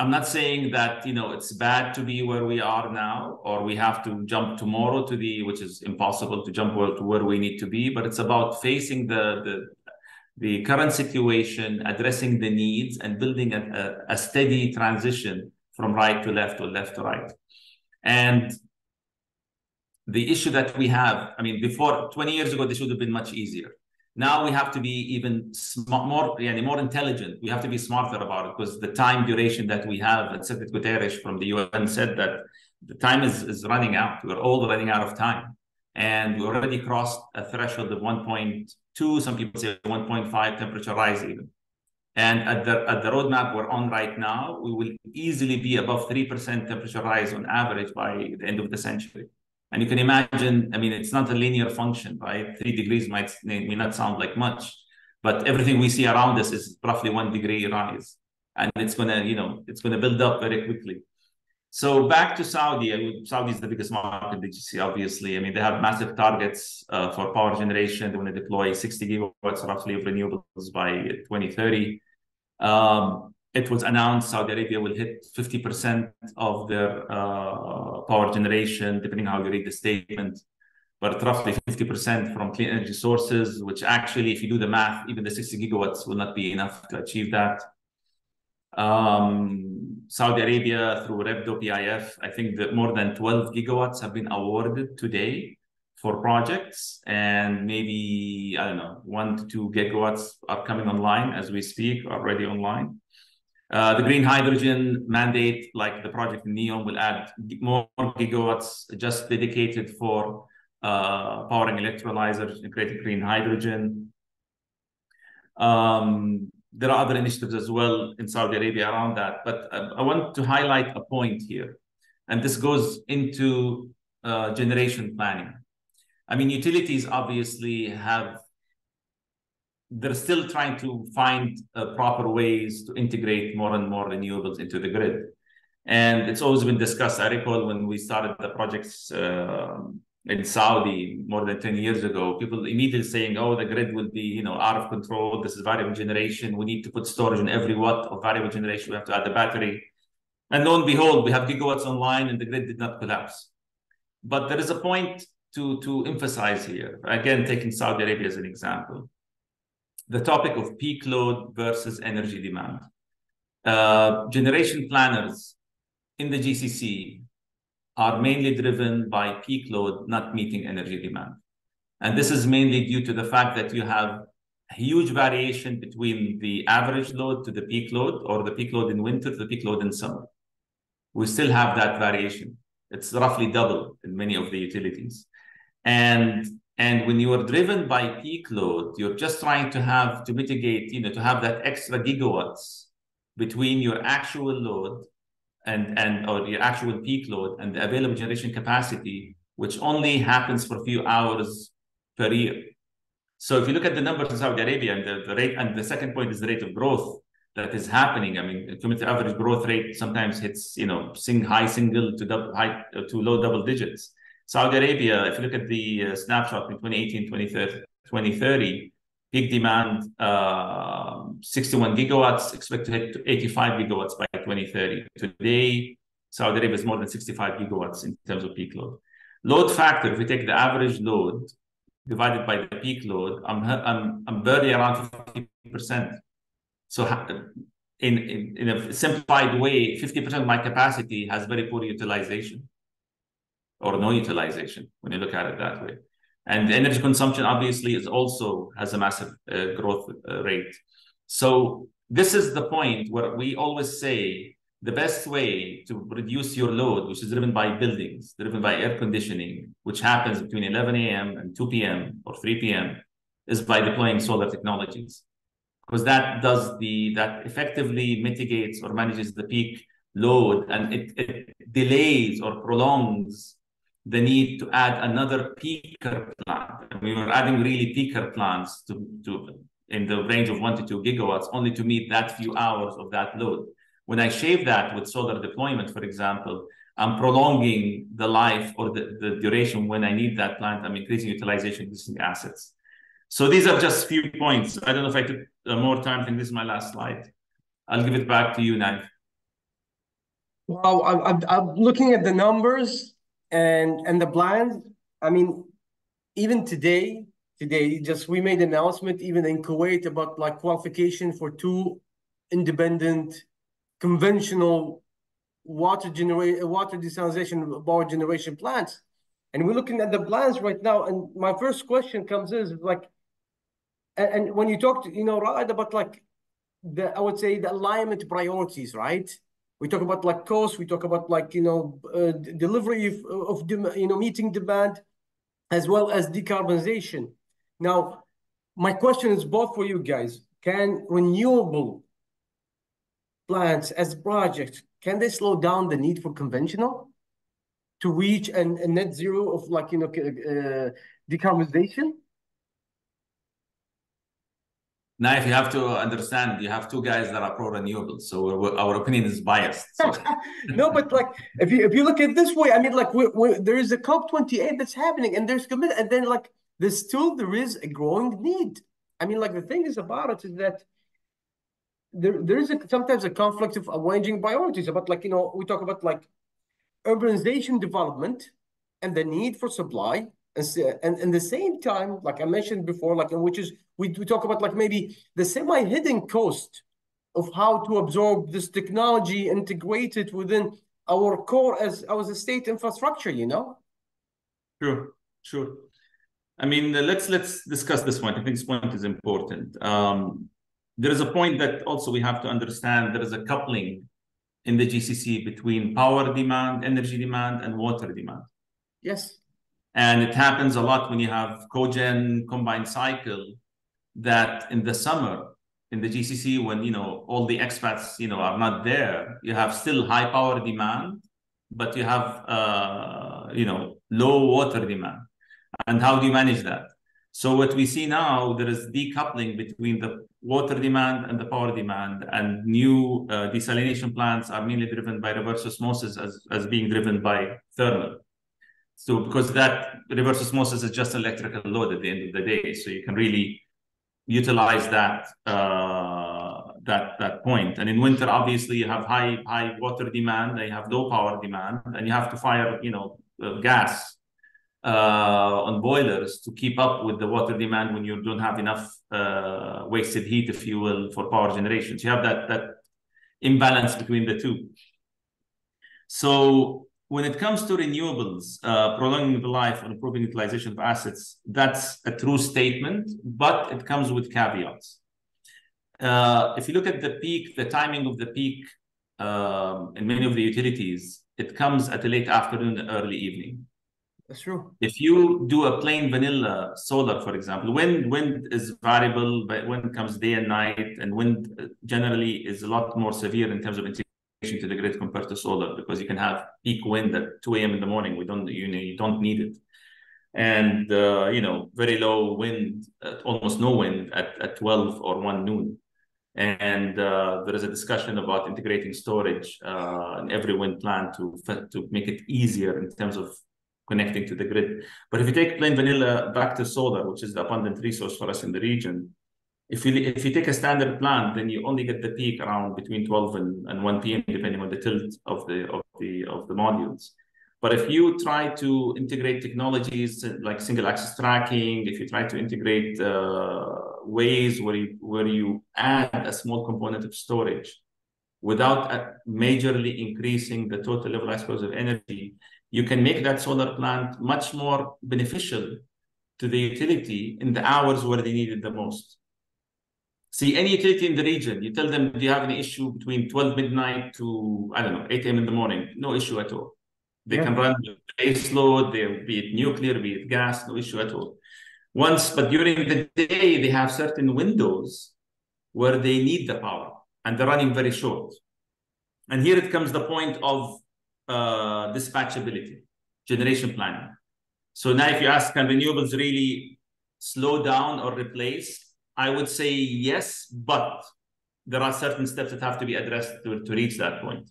I'm not saying that it's bad to be where we are now, or we have to jump tomorrow which is impossible to jump to where we need to be, but it's about facing the current situation, addressing the needs, and building a steady transition from right to left or left to right. And the issue that we have, before 20 years ago, this would have been much easier. Now we have to be even more intelligent. We have to be smarter about it, because the time duration that we have, and Secretary Guterres from the UN said that the time is running out. We're all running out of time. And we already crossed a threshold of 1.2, some people say 1.5 temperature rise even. And at the roadmap we're on right now, we will easily be above 3% temperature rise on average by the end of the century. And you can imagine, it's not a linear function, right? 3 degrees may not sound like much, but everything we see around us is roughly 1 degree rise. And it's gonna build up very quickly. So back to Saudi. Saudi is the biggest market in the GCC, obviously. They have massive targets for power generation. They want to deploy 60 gigawatts roughly of renewables by 2030. it was announced Saudi Arabia will hit 50% of their power generation, depending on how you read the statement, but roughly 50% from clean energy sources, which actually, if you do the math, even the 60 gigawatts will not be enough to achieve that. Saudi Arabia, through WAPPP, I think that more than 12 gigawatts have been awarded today for projects, and maybe, I don't know, 1 to 2 gigawatts are coming online as we speak, already online. The green hydrogen mandate, like the project in NEOM, will add more gigawatts just dedicated for powering electrolyzers and creating green hydrogen. There are other initiatives as well in Saudi Arabia around that, but I want to highlight a point here, and this goes into generation planning. I mean, utilities obviously they're still trying to find proper ways to integrate more and more renewables into the grid. And it's always been discussed. I recall when we started the projects in Saudi more than 10 years ago, people immediately saying, oh, the grid will be, out of control. This is variable generation. We need to put storage in every watt of variable generation. We have to add the battery. And lo and behold, we have gigawatts online and the grid did not collapse. But there is a point to emphasize here. Again, taking Saudi Arabia as an example. The topic of peak load versus energy demand. Generation planners in the GCC are mainly driven by peak load not meeting energy demand. And this is mainly due to the fact that you have a huge variation between the average load to the peak load, or the peak load in winter to the peak load in summer. We still have that variation. It's roughly double in many of the utilities. And when you are driven by peak load, you're just trying to mitigate, to have that extra gigawatts between your actual load or your actual peak load and the available generation capacity, which only happens for a few hours per year. So if you look at the numbers in Saudi Arabia, and the rate, and the second point is the rate of growth that is happening. I mean, the cumulative average growth rate sometimes hits, high single to low double digits. Saudi Arabia, if you look at the snapshot in 2018, 2030, peak demand, 61 gigawatts, expect to hit 85 gigawatts by 2030. Today, Saudi Arabia is more than 65 gigawatts in terms of peak load. Load factor, if we take the average load divided by the peak load, I'm barely around 50%. So in a simplified way, 50% of my capacity has very poor utilization, or no utilization when you look at it that way. And the energy consumption obviously also has a massive growth rate. So this is the point where we always say the best way to reduce your load, which is driven by buildings, driven by air conditioning, which happens between 11 a.m. and 2 p.m. or 3 p.m., is by deploying solar technologies. Because that effectively mitigates or manages the peak load, and it delays or prolongs the need to add another peaker plant. And we were adding really peaker plants to in the range of 1 to 2 gigawatts, only to meet that few hours of that load. When I shave that with solar deployment, for example, I'm prolonging the life or the duration when I need that plant. I'm increasing utilization of existing assets. So these are just a few points. I don't know if I took more time. I think this is my last slide. I'll give it back to you, Nayef. Wow, I'm looking at the numbers and the plans. I mean, even today, just we made an announcement even in Kuwait about like qualification for 2 independent conventional water desalination power generation plants. And we're looking at the plans right now. And my first question comes is like, and when you talk to, Raed, about like I would say the alignment priorities, right? We talk about like cost, we talk about like, delivery of meeting demand, as well as decarbonization. Now, my question is both for you guys. Can renewable plants as projects, can they slow down the need for conventional to reach a net zero of like, decarbonization? Now, if you have to understand, you have 2 guys that are pro-renewables, so our opinion is biased. So. No, but like if you look at it this way, I mean, like there is a COP28 that's happening, and there's commitment, and then like there is a growing need. I mean, like the thing is about it is that there is sometimes a conflict of arranging priorities. About like, we talk about like urbanization development and the need for supply, and the same time, like I mentioned before, like which is we talk about like maybe the semi-hidden cost of how to absorb this technology, integrate it within our core as a state infrastructure, Sure, sure. I mean, let's discuss this point. I think this point is important. There is a point that also we have to understand. There is a coupling in the GCC between power demand, energy demand, and water demand. Yes. And it happens a lot when you have cogen combined cycle, that in the summer in the GCC, when all the expats are not there, you have still high power demand, but you have low water demand. And how do you manage that? So what we see now, there is decoupling between the water demand and the power demand, and new desalination plants are mainly driven by reverse osmosis as being driven by thermal. So because that reverse osmosis is just electrical load at the end of the day, so you can really utilize that that point. And in winter, obviously, you have high water demand, and you have low power demand, and you have to fire gas on boilers to keep up with the water demand when you don't have enough wasted heat, if you will, for power generation. So you have that imbalance between the two. So when it comes to renewables, prolonging the life and improving utilization of assets, that's a true statement, but it comes with caveats. If you look at the peak, the timing of the peak in many of the utilities, it comes at a late afternoon, early evening. That's true. If you do a plain vanilla solar, for example, wind is variable, but wind comes day and night, and wind generally is a lot more severe in terms of integration to the grid compared to solar, because you can have peak wind at 2 a.m. in the morning. You don't need it. And very low wind, almost no wind at 12 or 1 noon. And there is a discussion about integrating storage in every wind plant to make it easier in terms of connecting to the grid. But if you take plain vanilla back to solar, which is the abundant resource for us in the region, if you take a standard plant, then you only get the peak around between 12 and 1 p.m. depending on the tilt of the modules. But if you try to integrate technologies like single axis tracking, if you try to integrate ways where you add a small component of storage without majorly increasing the total levelized cost of energy, you can make that solar plant much more beneficial to the utility in the hours where they need it the most. See, any utility in the region, you tell them, do you have any issue between 12 midnight to, 8 a.m. in the morning? No issue at all. They can run base load, be it nuclear, be it gas, no issue at all. But during the day, they have certain windows where they need the power, and they're running very short. And here it comes the point of dispatchability, generation planning. So now if you ask, can renewables really slow down or replace? I would say yes, but there are certain steps that have to be addressed to reach that point.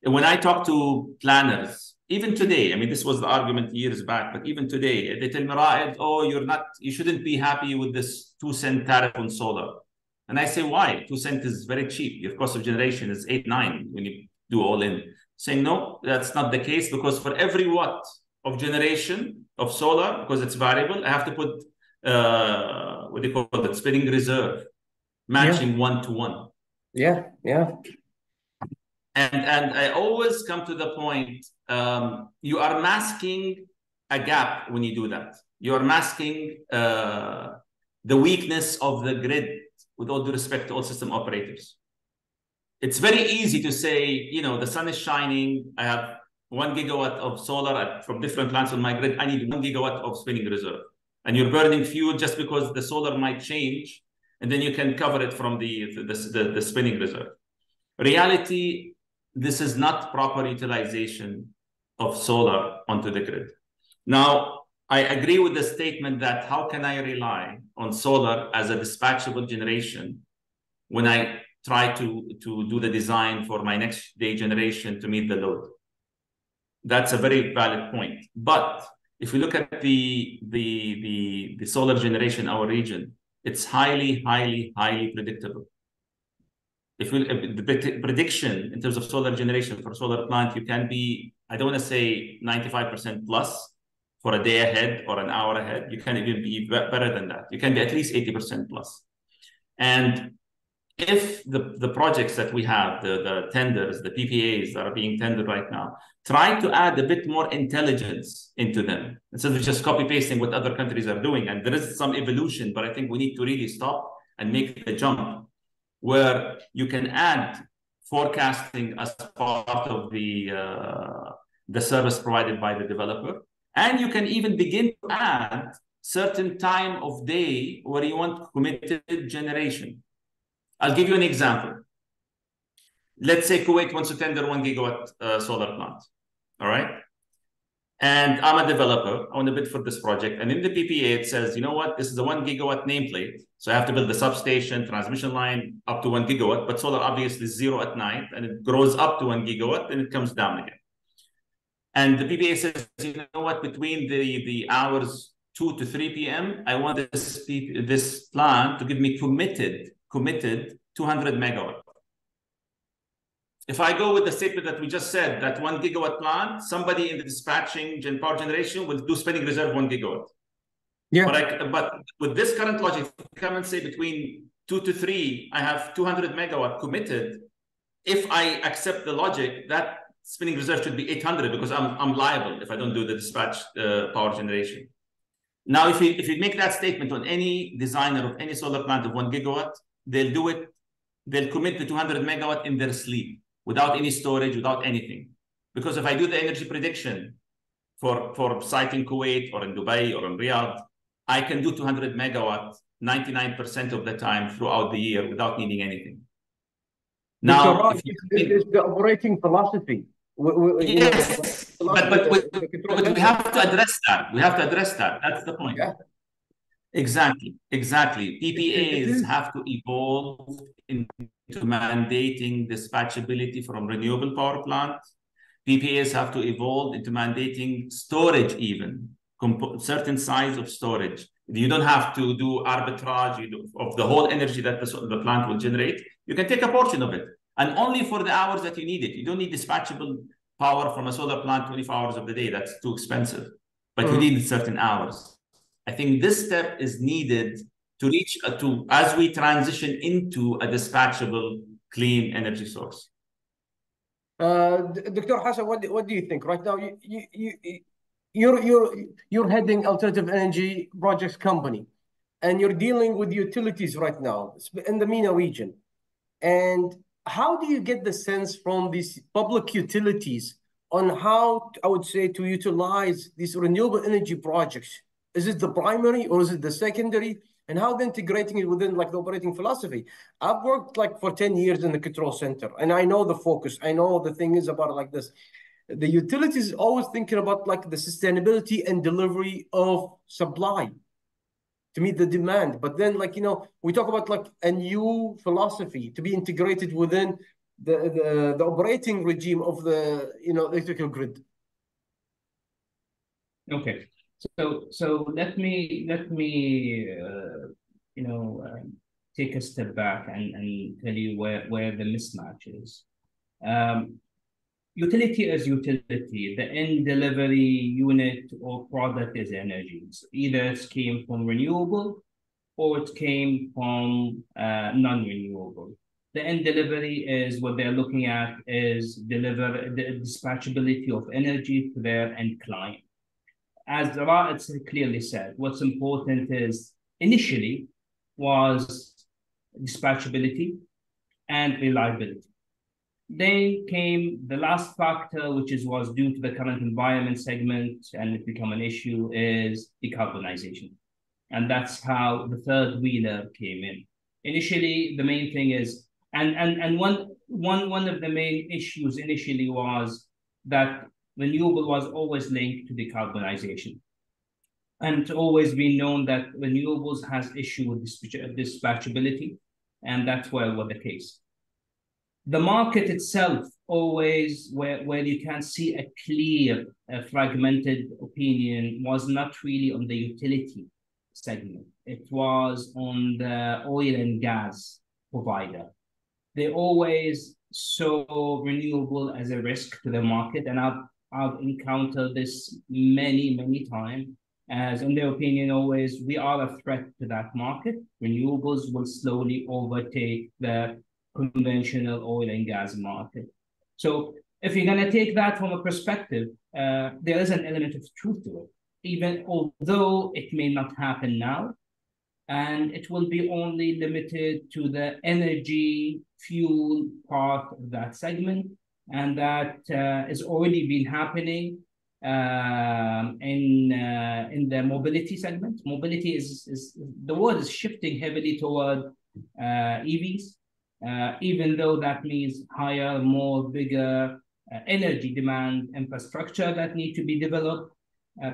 And when I talk to planners, even today, this was the argument years back, but even today, they tell me, Raed, you shouldn't be happy with this 2-cent tariff on solar. And I say, why? 2 cents is very cheap. Your cost of generation is 8, 9 when you do all in. Saying, no, that's not the case, because for every watt of generation of solar, because it's variable, I have to put, what do you call it, spinning reserve, matching 1-to-1. Yeah. And I always come to the point, you are masking a gap when you do that. You are masking the weakness of the grid, with all due respect to all system operators. It's very easy to say, the sun is shining, I have 1 gigawatt of solar from different plants on my grid, I need 1 gigawatt of spinning reserve. And you're burning fuel just because the solar might change, and then you can cover it from the spinning reserve. Reality, this is not proper utilization of solar onto the grid. Now, I agree with the statement that how can I rely on solar as a dispatchable generation when I try to do the design for my next day generation to meet the load? That's a very valid point. But if we look at the solar generation in our region, it's highly, highly, highly predictable. if the prediction in terms of solar generation for a solar plant, you can be, I don't want to say 95% plus for a day ahead or an hour ahead. You can even be better than that. You can be at least 80% plus. And if the projects that we have, the tenders, the PPAs that are being tendered right now, try to add a bit more intelligence into them instead of just copy pasting what other countries are doing. And there is some evolution, but I think we need to really stop and make the jump where you can add forecasting as part of the service provided by the developer. And you can even begin to add certain time of day where you want committed generation. I'll give you an example. Let's say Kuwait wants to tender 1 gigawatt solar plant, all right? And I'm a developer, I want to bid for this project. And in the PPA, it says, you know what, this is a 1 gigawatt nameplate. So I have to build the substation, transmission line up to 1 gigawatt, but solar obviously is 0 at night, and it grows up to 1 gigawatt, and it comes down again. And the PPA says, you know what, between the hours 2 to 3 p.m., I want this plant to give me committed 200 megawatt. If I go with the statement that we just said, that 1 gigawatt plant, somebody in the dispatching power generation will do spinning reserve 1 gigawatt. Yeah. But with this current logic, come and say between 2 to 3, I have 200 megawatt committed. If I accept the logic, that spinning reserve should be 800 because I'm liable if I don't do the dispatch power generation. Now, if you make that statement on any designer of any solar plant of 1 gigawatt, they'll do it, they'll commit the 200 megawatt in their sleep without any storage, without anything. Because if I do the energy prediction for site in Kuwait or in Dubai or in Riyadh, I can do 200 megawatt 99% of the time throughout the year without needing anything. Now, it's the operating philosophy. Yes, but we have to address that. We have to address that. That's the point. Yeah. Exactly. PPAs have to evolve into mandating dispatchability from renewable power plants. PPAs have to evolve into mandating storage, even certain size of storage. You don't have to do arbitrage of the whole energy that the plant will generate. You can take a portion of it, and only for the hours that you need it. You don't need dispatchable power from a solar plant 24 hours of the day. That's too expensive. But you need certain hours. I think this step is needed to reach as we transition into a dispatchable clean energy source. Dr. Hassan, what do you think right now? You're heading alternative energy projects company, and you're dealing with utilities right now in the MENA region. And how do you get the sense from these public utilities on how, I would say, to utilize these renewable energy projects? Is it the primary or is it the secondary? And how they're integrating it within like the operating philosophy? I've worked like for 10 years in the control center, and I know the focus. I know the thing is about like this. The utilities always thinking about like the sustainability and delivery of supply to meet the demand. But then, like, we talk about like a new philosophy to be integrated within the operating regime of the electrical grid. Okay, so let me take a step back and tell you where the mismatch is. Utility is utility. The end delivery unit or product is energy. So either it came from renewable or it came from non-renewable. The end delivery is what they're looking at is deliver the dispatchability of energy to their end client. As Raed clearly said, what's important is initially was dispatchability and reliability. Then came the last factor, which was due to the current environment segment, and it became an issue, is decarbonization. And that's how the third wheeler came in. Initially, the main thing is, and one of the main issues initially was that renewable was always linked to decarbonization. And it's always been known that renewables has issue with dispatchability, and that's where was the case. The market itself always, where you can see a clear, fragmented opinion, was not really on the utility segment. It was on the oil and gas provider. they always saw renewable as a risk to the market, and I've encountered this many times. As in their opinion, always we are a threat to that market. Renewables will slowly overtake the conventional oil and gas market. So if you're going to take that from a perspective, there is an element of truth to it, even although it may not happen now, and it will be only limited to the energy fuel part of that segment, and that has already been happening in the mobility segment. Mobility is the world is shifting heavily toward EVs, even though that means higher, more, bigger energy demand infrastructure that need to be developed,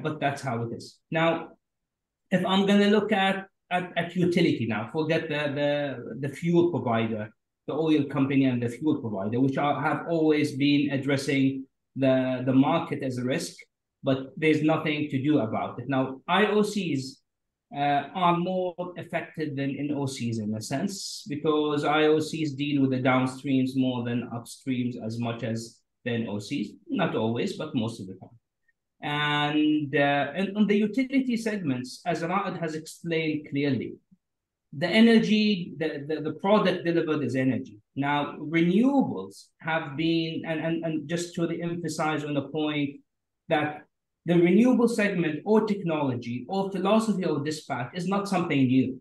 but that's how it is. Now, if I'm going to look at utility now, forget the fuel provider, the oil company and the fuel provider, which have always been addressing the market as a risk, but there's nothing to do about it. Now, IOCs are more affected than NOCs in a sense, because IOCs deal with the downstreams more than upstreams as much as the NOCs. Not always, but most of the time. And on the utility segments, as Raed has explained clearly, the energy, the product delivered is energy. Now, renewables have been, and just to emphasize on the point that the renewable segment or technology or philosophy of dispatch is not something new.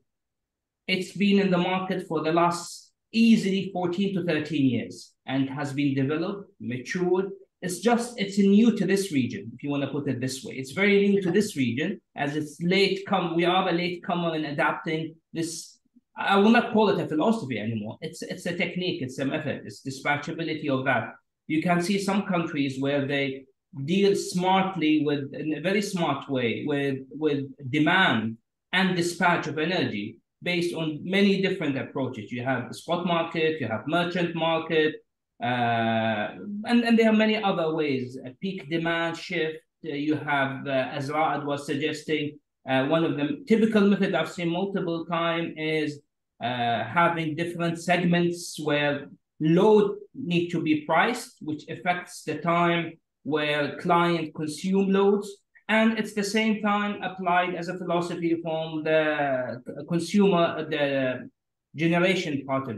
It's been in the market for the last easily 14 to 13 years and has been developed, matured. It's new to this region, if you want to put it this way. It's very new to this region, as it's we are a late comer in adapting this. I will not call it a philosophy anymore. It's a technique, it's a method, it's dispatchability of that. You can see some countries where they deal smartly in a very smart way with demand and dispatch of energy based on many different approaches. You have the spot market, you have merchant market, and there are many other ways. A peak demand shift. You have, as Raed was suggesting, one of the typical methods I've seen multiple times is having different segments where load need to be priced, which affects the time where client consume loads, and it's the same time applied as a philosophy from the consumer, the generation part of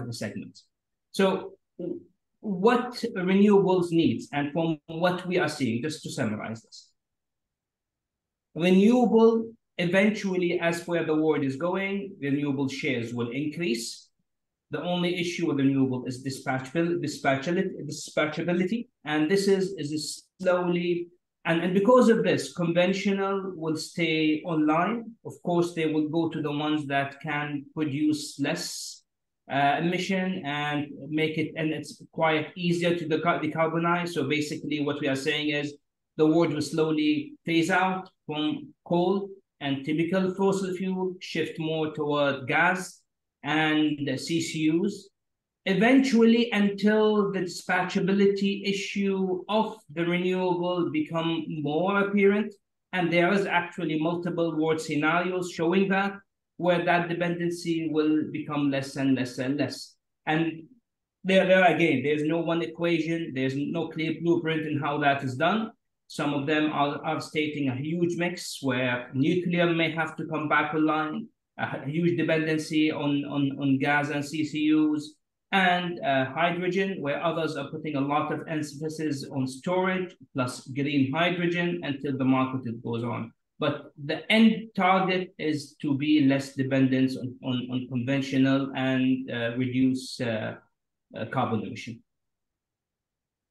the segment. So what renewables needs, and from what we are seeing, just to summarize this, renewable eventually, as where the world is going, renewable shares will increase. The only issue with renewable is dispatchability, and this is slowly, and because of this, conventional will stay online. Of course, they will go to the ones that can produce less emission and make it, and it's quite easier to decarbonize. So basically, what we are saying is the world will slowly phase out from coal and typical fossil fuel, shift more toward gas and CCUs, eventually until the dispatchability issue of the renewable become more apparent. And there is actually multiple world scenarios showing that, where that dependency will become less and less and less. And there again, there's no one equation, there's no clear blueprint in how that is done. Some of them are stating a huge mix where nuclear may have to come back online, a huge dependency on gas and CCUs, and hydrogen, where others are putting a lot of emphasis on storage plus green hydrogen until the market goes on. But the end target is to be less dependent on conventional and reduce carbon emission.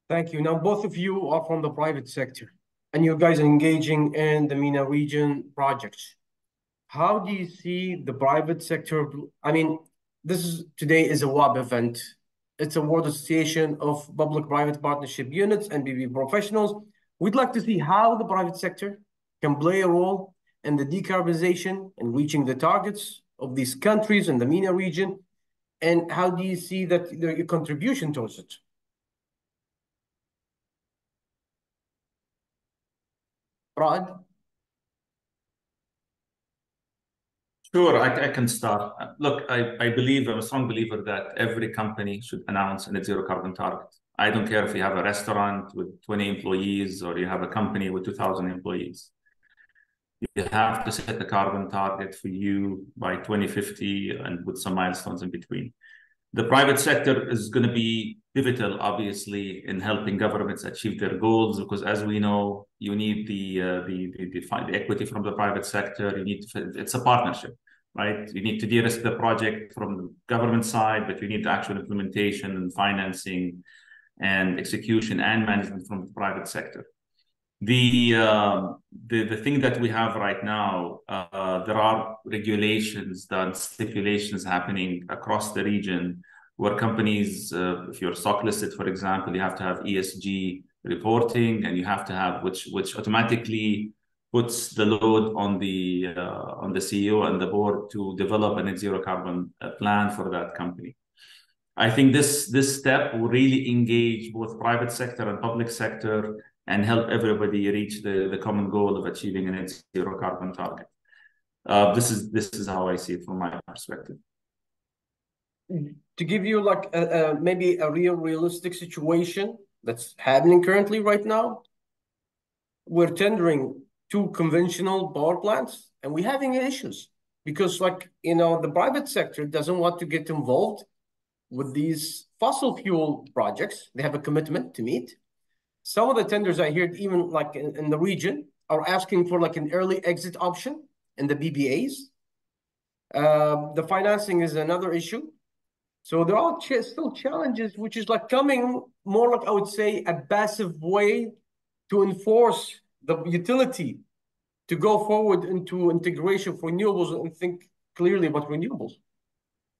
Thank you. Now, both of you are from the private sector, and you guys are engaging in the MENA region projects. How do you see the private sector? I mean, today is a WAPPP event. It's a World Association of Public-Private Partnership Units and BB professionals. We'd like to see how the private sector can play a role in the decarbonization and reaching the targets of these countries in the MENA region. And how do you see that your contribution towards it? Raed? Sure, I can start. Look, I believe, I'm a strong believer that every company should announce a net zero carbon target. I don't care if you have a restaurant with 20 employees or you have a company with 2,000 employees. You have to set the carbon target for you by 2050 and with some milestones in between. The private sector is going to be pivotal, obviously, in helping governments achieve their goals, because as we know, you need the equity from the private sector. You need it's a partnership, right? You need to de-risk the project from the government side, but you need the actual implementation and financing and execution and management from the private sector. The thing that we have right now, there are regulations and stipulations happening across the region where companies, if you're stock listed, for example, you have to have ESG reporting, and you have to have which automatically puts the load on the CEO and the board to develop a net zero carbon plan for that company. I think this step will really engage both private sector and public sector and help everybody reach the common goal of achieving a net zero carbon target. This is how I see it from my perspective. To give you like maybe a realistic situation that's happening currently right now, we're tendering 2 conventional power plants and we're having issues because, like, you know, the private sector doesn't want to get involved with these fossil fuel projects. They have a commitment to meet. Some of the tenders I heard, even like in the region, are asking for like an early exit option in the BBAs. The financing is another issue. So there are still challenges, which is like coming more like, I would say, a passive way to enforce the utility to go forward into integration for renewables and think clearly about renewables.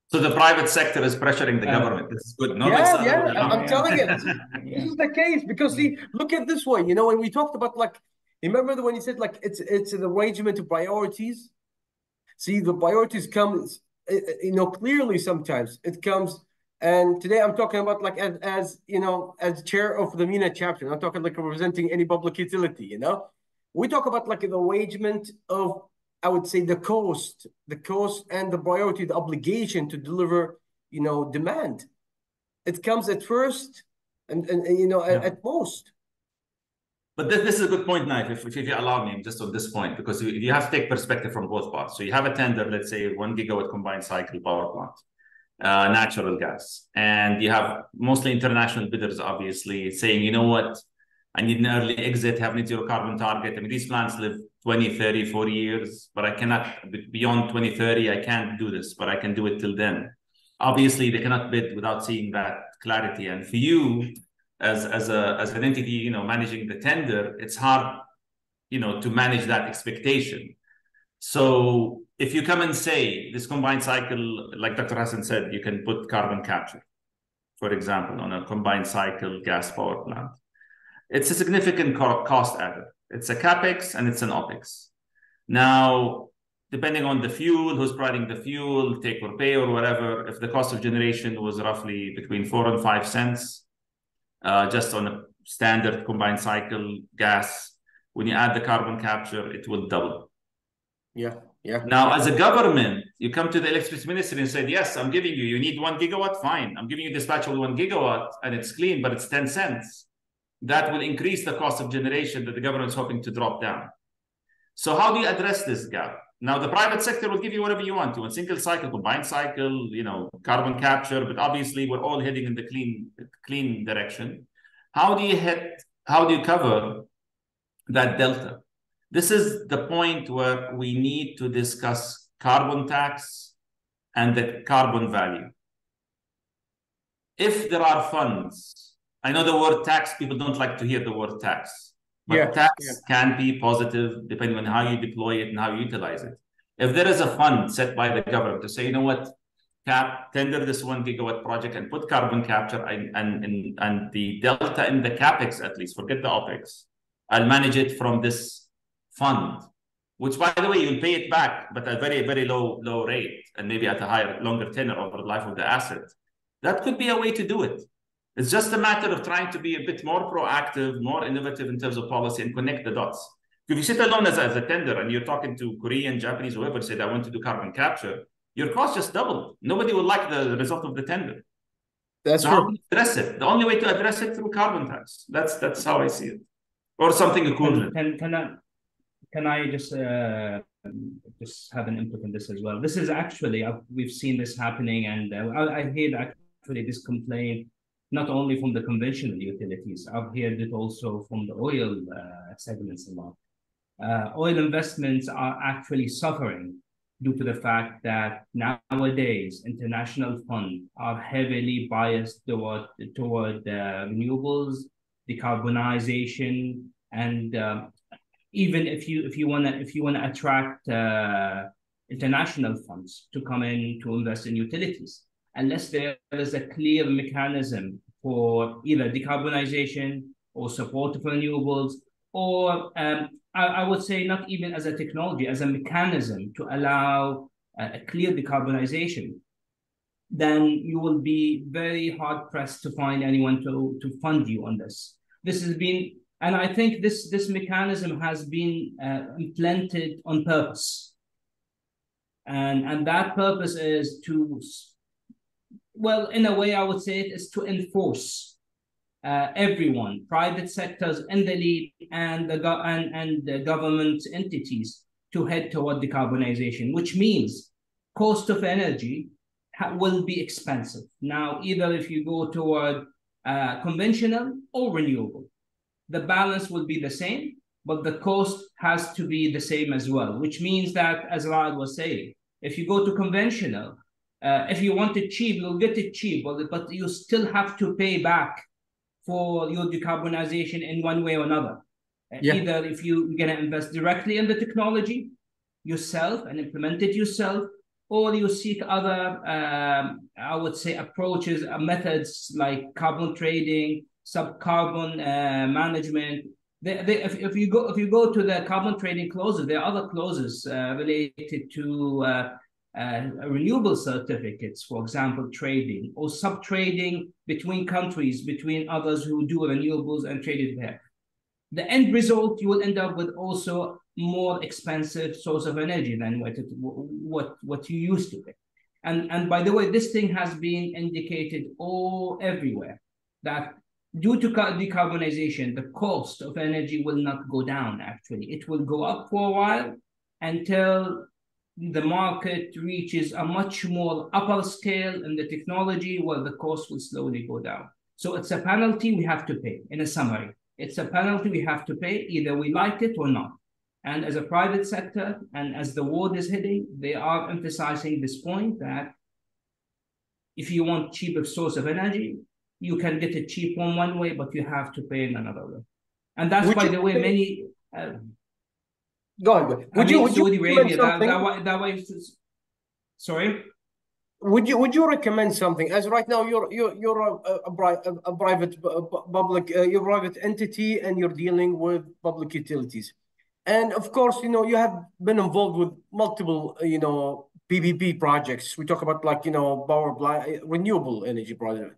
So the private sector is pressuring the government. This is good. No, I'm telling it. This is the case because see, look at this way. You know, when we talked about like, remember when you said like it's an arrangement of priorities. See, the priorities come, you know, clearly sometimes it comes. And today I'm talking about like as you know, as chair of the MENA chapter. I'm not talking like representing any public utility. You know, we talk about like the arrangement of, I would say, the cost and the priority, the obligation to deliver, you know, demand. It comes at first and you know, at most. But this is a good point, Nayef, if you allow me, just on this point, because you have to take perspective from both parts. So you have a tender, let's say 1 gigawatt combined cycle power plant, natural gas, and you have mostly international bidders, obviously, saying, you know what, I need an early exit, have net zero carbon target. I mean, these plants live 20, 30, 40 years, but I cannot, beyond 2030, I can't do this, but I can do it till then. Obviously, they cannot bid without seeing that clarity. And for you, as an entity, you know, managing the tender, it's hard, you know, to manage that expectation. So if you come and say this combined cycle, like Dr. Hassan said, you can put carbon capture, for example, on a combined cycle gas power plant. It's a significant cost adder. It's a CapEx and it's an OpEx. Now, depending on the fuel, who's providing the fuel, take or pay or whatever, if the cost of generation was roughly between 4 and 5 cents, just on a standard combined cycle gas, when you add the carbon capture, it will double. Yeah. Now, as a government, you come to the electricity ministry and say, yes, I'm giving you, you need 1 gigawatt, fine. I'm giving you dispatchable 1 gigawatt and it's clean, but it's 10 cents. That will increase the cost of generation that the government is hoping to drop down. So how do you address this gap? Now, the private sector will give you whatever you want to, a single cycle, combined cycle, you know, carbon capture, but obviously we're all heading in the clean direction. How do you cover that delta? This is the point where we need to discuss carbon tax and the carbon value. If there are funds, I know the word tax, people don't like to hear the word tax, but tax can be positive depending on how you deploy it and how you utilize it. If there is a fund set by the government to say, you know what, tender this 1 gigawatt project and put carbon capture and the delta in the CapEx, at least, forget the OpEx, I'll manage it from this fund, which, by the way, you'll pay it back, but at a very, very low rate and maybe at a higher, longer tenor over the life of the asset. That could be a way to do it. It's just a matter of trying to be a bit more proactive, more innovative in terms of policy and connect the dots. If you sit alone as a tender and you're talking to Korean, Japanese, whoever said, I want to do carbon capture, your cost just doubled. Nobody will like the result of the tender. That's so how do true. you address it? The only way to address it through carbon tax. That's how I see it, or something equivalent. Can I just have an input on this as well? This is actually we've seen this happening, and I hear actually this complaint not only from the conventional utilities. I've heard it also from the oil segments a lot. Oil investments are actually suffering due to the fact that nowadays international funds are heavily biased toward renewables, decarbonization, and even if you wanna attract international funds to come in to invest in utilities, unless there is a clear mechanism for either decarbonization or support for renewables, or I would say not even as a technology, as a mechanism to allow a clear decarbonization, then you will be very hard pressed to find anyone to fund you on this. This has been, and I think this mechanism has been implemented on purpose. And that purpose is to, well, in a way, I would say it is to enforce everyone, private sectors in the lead, and the government entities to head toward decarbonization, which means cost of energy will be expensive. Now, either if you go toward conventional or renewable, the balance will be the same, but the cost has to be the same as well, which means that, as Raed was saying, if you go to conventional, if you want it cheap, you'll get it cheap, but you still have to pay back for your decarbonization in one way or another. Yeah. Either if you're going to invest directly in the technology yourself and implement it yourself, or you seek other, I would say, approaches, methods like carbon trading, sub-carbon management. If you go to the carbon trading clauses, there are other clauses related to renewable certificates, for example, trading or sub-trading between countries, between others who do renewables and trade it there. The end result, you will end up with also more expensive source of energy than what you used to pay. And by the way, this thing has been indicated everywhere, that due to decarbonization, the cost of energy will not go down, actually. It will go up for a while until the market reaches a much more upper scale in the technology where the cost will slowly go down. So it's a penalty we have to pay, in a summary. It's a penalty we have to pay, either we like it or not. And as a private sector, and as the world is heading, they are emphasizing this point that if you want cheaper source of energy, you can get it cheap on one way, but you have to pay in another way. And that's, by the way, many... Go ahead. Would you Arabia, that way, sorry? Would you recommend something? As right now, you're a private public, you're a private entity, and you're dealing with public utilities, and of course, you have been involved with multiple, PPP projects. We talk about power plant, renewable energy project.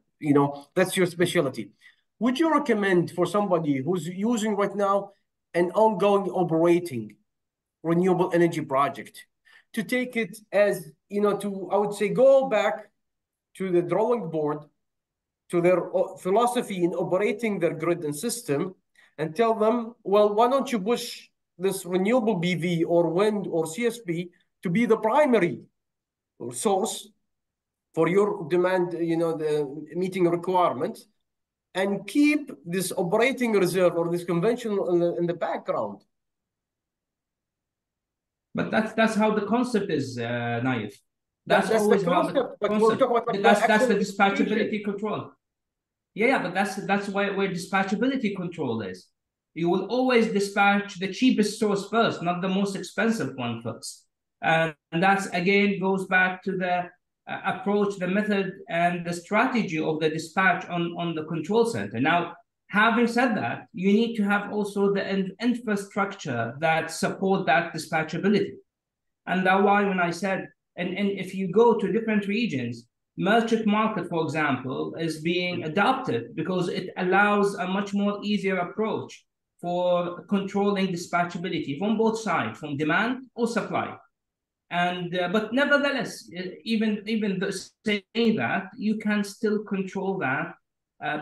That's your specialty. Would you recommend for somebody who's using right now an ongoing operating renewable energy project to take it as, I would say, go back to the drawing board, to their philosophy in operating their grid and system, and tell them, well, why don't you push this renewable PV or wind or CSP to be the primary source for your demand, the meeting requirements, and keep this operating reserve or this conventional in the background. But that's how the concept is, Nayef. That's always how the concept. That's the dispatchability control. Yeah, but that's where dispatchability control is. You will always dispatch the cheapest source first, not the most expensive one first. And that's, again, goes back to the approach, the method, and the strategy of the dispatch on the control center. Now, having said that, you need to have also the infrastructure that support that dispatchability. And that's why when I said, and if you go to different regions, merchant market, for example, is being adopted because it allows a much more easier approach for controlling dispatchability from both sides, from demand or supply. And but nevertheless, even though saying that, you can still control that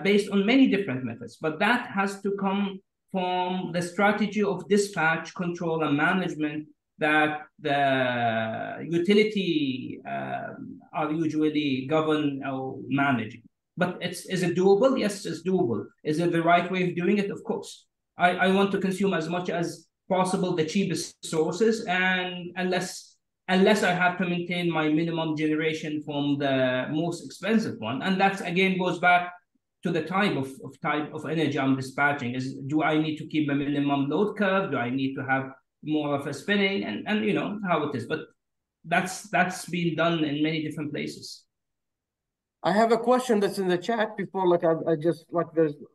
based on many different methods. But that has to come from the strategy of dispatch, control, and management that the utility are usually govern or managing. But is it doable? Yes, it's doable. Is it the right way of doing it? Of course. I want to consume as much as possible the cheapest sources, and unless I have to maintain my minimum generation from the most expensive one. And that again goes back to the type of energy I'm dispatching. Do I need to keep a minimum load curve? Do I need to have more of a spinning? And you know how it is. But that's been done in many different places. I have a question that's in the chat before, like I just like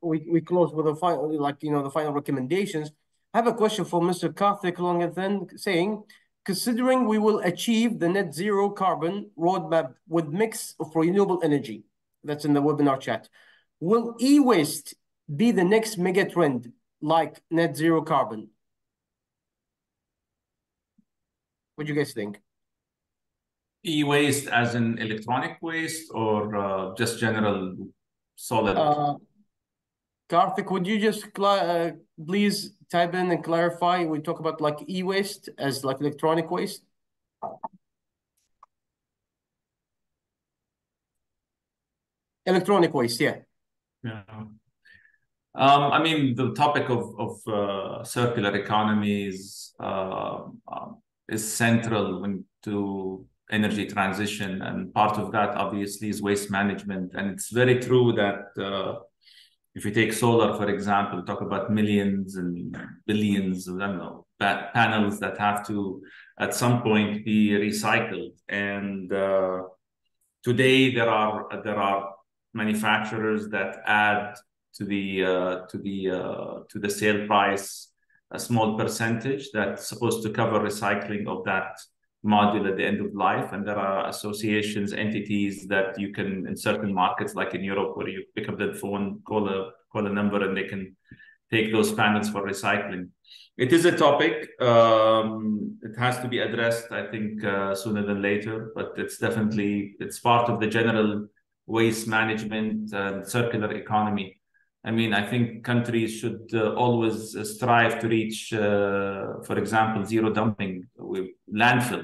we close with the final, like the final recommendations. I have a question for Mr. Karthik Longathan saying, considering we will achieve the net zero carbon roadmap with mix of renewable energy, that's in the webinar chat, will e-waste be the next mega trend like net zero carbon? What do you guys think? E-waste as in electronic waste or just general solid? Karthik, would you just please type in and clarify? We talk about like e-waste as like electronic waste. Electronic waste, yeah. Yeah. I mean, the topic of circular economies is central to energy transition, and part of that obviously is waste management. And it's very true that if you take solar, for example, talk about millions and billions of, I don't know, panels that have to at some point be recycled. And today there are manufacturers that add to the sale price a small percentage that's supposed to cover recycling of that module at the end of life. And there are associations, entities that you can, in certain markets like in Europe, where you pick up the phone, call a number, and they can take those panels for recycling. It is a topic. It has to be addressed, I think, sooner than later, but it's part of the general waste management and circular economy. I mean, I think countries should always strive to reach, for example, zero dumping with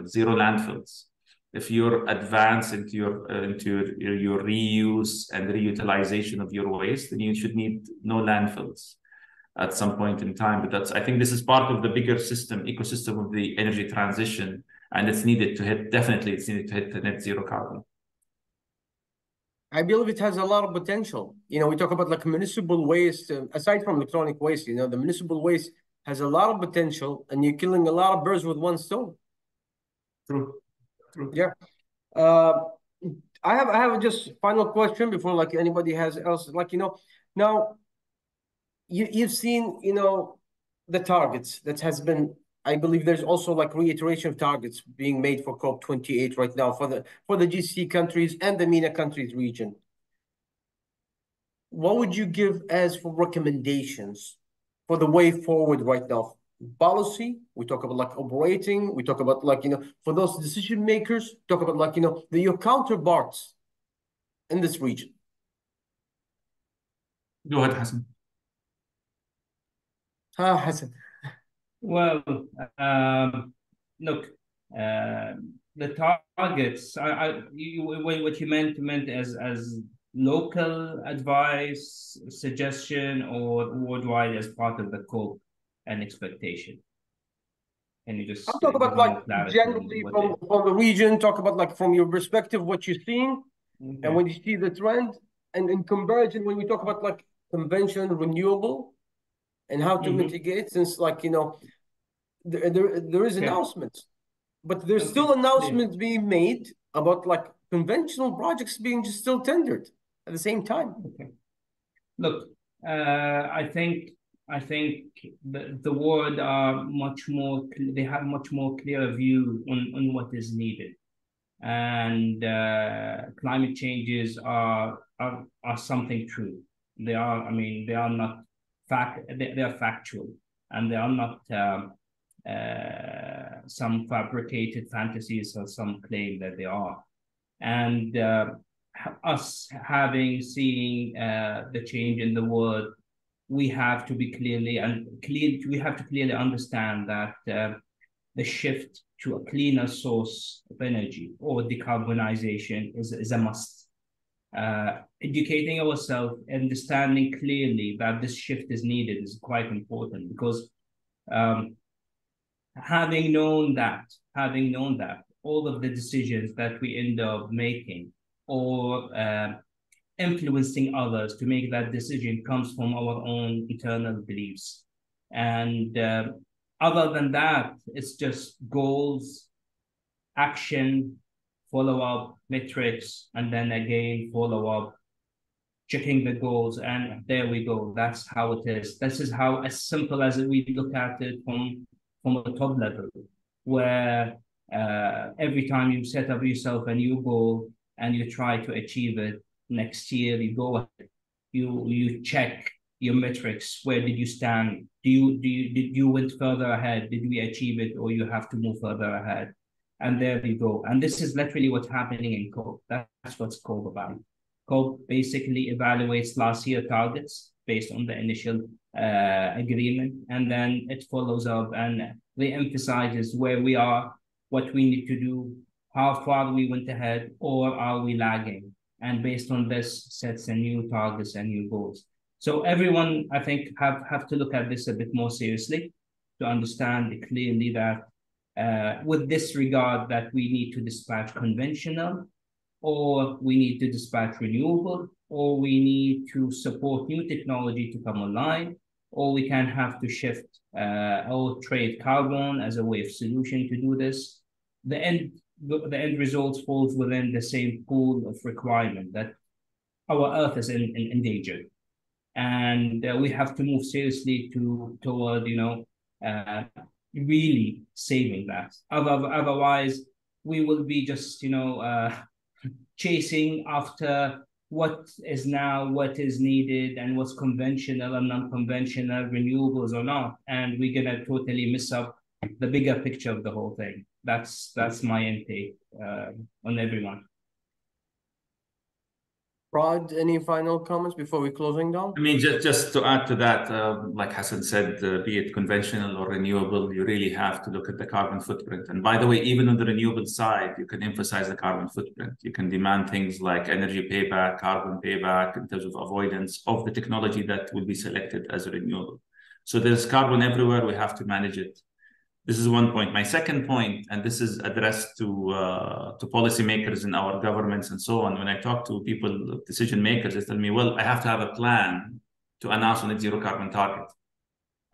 zero landfills. If you're advanced into your reuse and reutilization of your waste, then you should need no landfills at some point in time. But I think this is part of the bigger ecosystem of the energy transition, and it's needed to hit the net zero carbon. I believe it has a lot of potential. We talk about like municipal waste, aside from electronic waste, the municipal waste has a lot of potential, and you're killing a lot of birds with one stone. True. Yeah. I have just final question before like anybody has else, like, now you've seen, the targets that has been, I believe there's also like reiteration of targets being made for COP28 right now for the GCC countries and the MENA countries region. What would you give as for recommendations for the way forward right now? Policy, we talk about like operating, we talk about like, for those decision makers, talk about like, your counterparts in this region. Go ahead, Hassan. Hassan. Well, look, the targets. What you meant as local advice, suggestion, or worldwide as part of the COP and expectation. Can you just talk about like generally from the region? Talk about like from your perspective what you're seeing, okay. And when you see the trend, and in comparison when we talk about like conventional renewable and how to mitigate, since like there is announcements, but there's still announcements being made about like conventional projects being just still tendered at the same time. Okay. Look, I think the world are much more. They have much more clear view on what is needed, and climate changes are something true. They are. I mean, they are not they're factual, and they are not some fabricated fantasies or some claim that they are. And us seeing the change in the world, we have to be clearly understand that the shift to a cleaner source of energy or decarbonization is a must. Educating ourselves, understanding clearly that this shift is needed is quite important, because having known that all of the decisions that we end up making or influencing others to make that decision comes from our own internal beliefs. And other than that, it's just goals, action, follow-up, metrics, and then again, follow-up, checking the goals, and there we go. That's how it is. This is how, as simple as we look at it from a top level, where every time you set up yourself a new goal and you try to achieve it, next year you go ahead, you check your metrics. Where did you stand? Did you went further ahead? Did we achieve it, or you have to move further ahead? And there you go. And this is literally what's happening in COPE. That's what's COPE about. COPE basically evaluates last year targets based on the initial agreement, and then it follows up and re-emphasizes where we are, what we need to do, how far we went ahead, or are we lagging? And based on this, sets a new targets and new goals. So everyone, I think, have to look at this a bit more seriously to understand clearly that with this regard, that we need to dispatch conventional, or we need to dispatch renewable, or we need to support new technology to come online, or we can have to shift or trade carbon as a way of solution to do this. The end result falls within the same pool of requirement that our Earth is in danger. And we have to move seriously toward, really saving that. Otherwise, we will be just, chasing after what is needed and what's conventional and non-conventional, renewables or not, and we're gonna totally miss up the bigger picture of the whole thing. That's my intake on everyone. Raed, any final comments before we closing down? I mean, just to add to that, like Hassan said, be it conventional or renewable, you really have to look at the carbon footprint. And by the way, even on the renewable side, you can emphasize the carbon footprint. You can demand things like energy payback, carbon payback in terms of avoidance of the technology that will be selected as a renewable. So there's carbon everywhere. We have to manage it. This is one point. My second point, and this is addressed to policymakers in our governments and so on. When I talk to people, decision makers, they tell me, well, I have to have a plan to announce a net zero carbon target.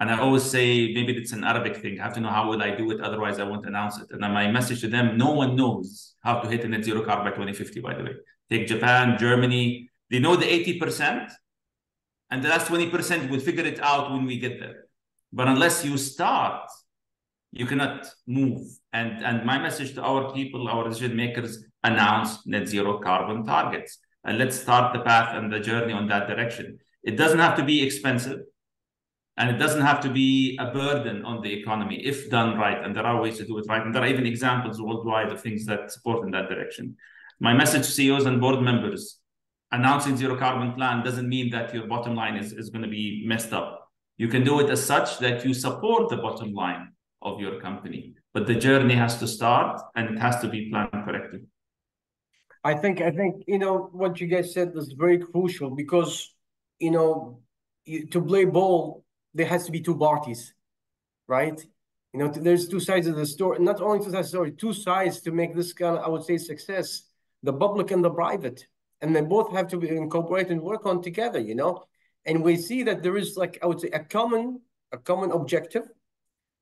And I always say, maybe it's an Arabic thing. I have to know how will I do it, otherwise I won't announce it. And then my message to them, no one knows how to hit a net zero carbon by 2050, by the way. Take Japan, Germany, they know the 80%, and the last 20% will figure it out when we get there. But unless you start, you cannot move. And my message to our people, our decision makers, announce net zero carbon targets. And let's start the path and the journey on that direction. It doesn't have to be expensive, and it doesn't have to be a burden on the economy if done right. And there are ways to do it right. And there are even examples worldwide of things that support in that direction. My message to CEOs and board members, announcing zero carbon plan doesn't mean that your bottom line is going to be messed up. You can do it as such that you support the bottom line of your company, but the journey has to start and it has to be planned correctly. I think what you guys said is very crucial, because to play ball, there has to be two parties, right? There's two sides of the story. Not only two sides of the story, two sides to make this kind of, I would say, success: the public and the private, and they both have to be incorporate and work on together. And we see that there is, like, I would say, a common objective,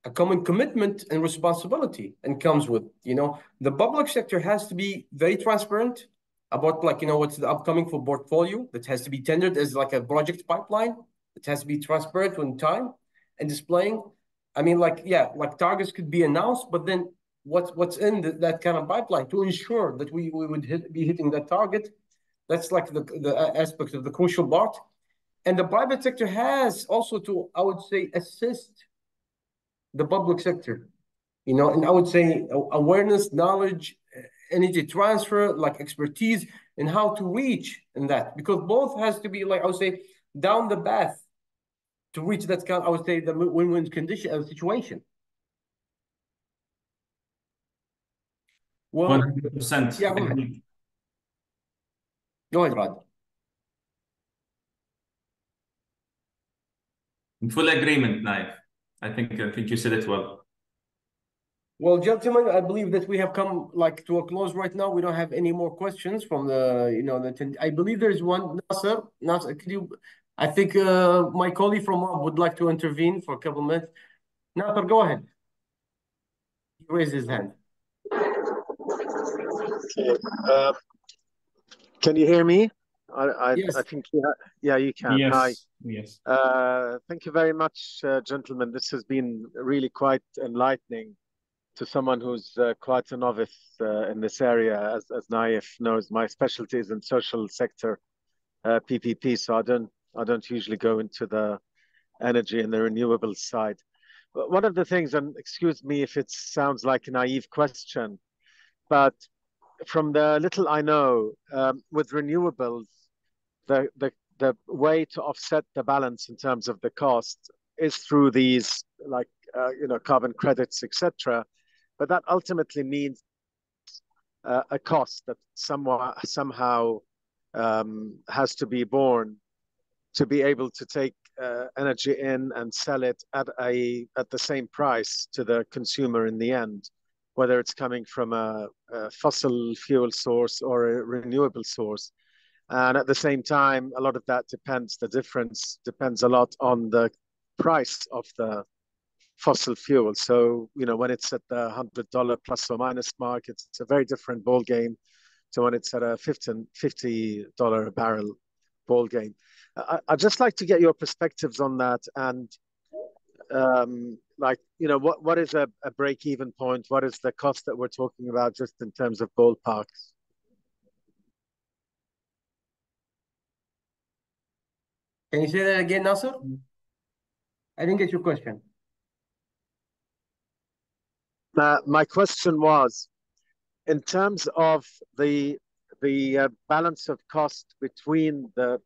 a common commitment and responsibility, and comes with, the public sector has to be very transparent about, like, what's the upcoming for portfolio that has to be tendered as like a project pipeline. It has to be transparent on time and displaying. I mean, like targets could be announced, but then what's in that kind of pipeline to ensure that we would be hitting that target. That's like the aspect of the crucial part. And the private sector has also to, I would say, assist the public sector, you know, and I would say awareness, knowledge, energy transfer, like expertise in how to reach in that, because both has to be, like I would say, down the path to reach that kind, I would say, the win-win condition situation. Well, 100%. yeah, go ahead, Raed. In full agreement, Nayef. I think you said it well. Well, gentlemen, I believe that we have come like to a close right now. We don't have any more questions from the, you know, I believe there's one. Nasser, could you? I think my colleague from Mob would like to intervene for a couple of minutes. Nasser, go ahead. He raised his hand. Okay. Can you hear me? Yes. I think yeah, you can. Yes. Hi. Yes. Thank you very much, gentlemen. This has been really quite enlightening to someone who's quite a novice in this area. As Nayef knows, my specialty is in social sector PPP, so I don't usually go into the energy and the renewables side. But one of the things, and excuse me if it sounds like a naive question, but from the little I know, with renewables, the way to offset the balance in terms of the cost is through these, like you know, carbon credits, etc. But that ultimately means a cost that somehow has to be borne to be able to take energy in and sell it at the same price to the consumer in the end, whether it's coming from a fossil fuel source or a renewable source. And at the same time, a lot of that the difference depends a lot on the price of the fossil fuel. So, you know, when it's at the $100 plus or minus mark, it's a very different ball game to when it's at a $50 a barrel ball game. I'd just like to get your perspectives on that, and like, you know, what is a break-even point? What is the cost that we're talking about, just in terms of ballparks? Can you say that again, Nasser? I didn't get your question. My question was, in terms of the balance of cost between the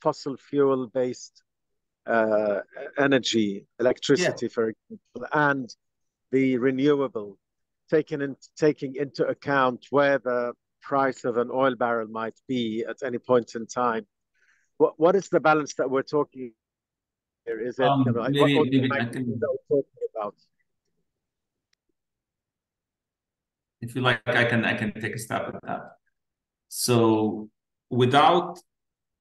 fossil fuel based energy, electricity, for example, and the renewable, taking into account where the price of an oil barrel might be at any point in time. What is the balance that we're talking here? Is it maybe I can, that we're talking about? if you like, I can take a stab at that. So without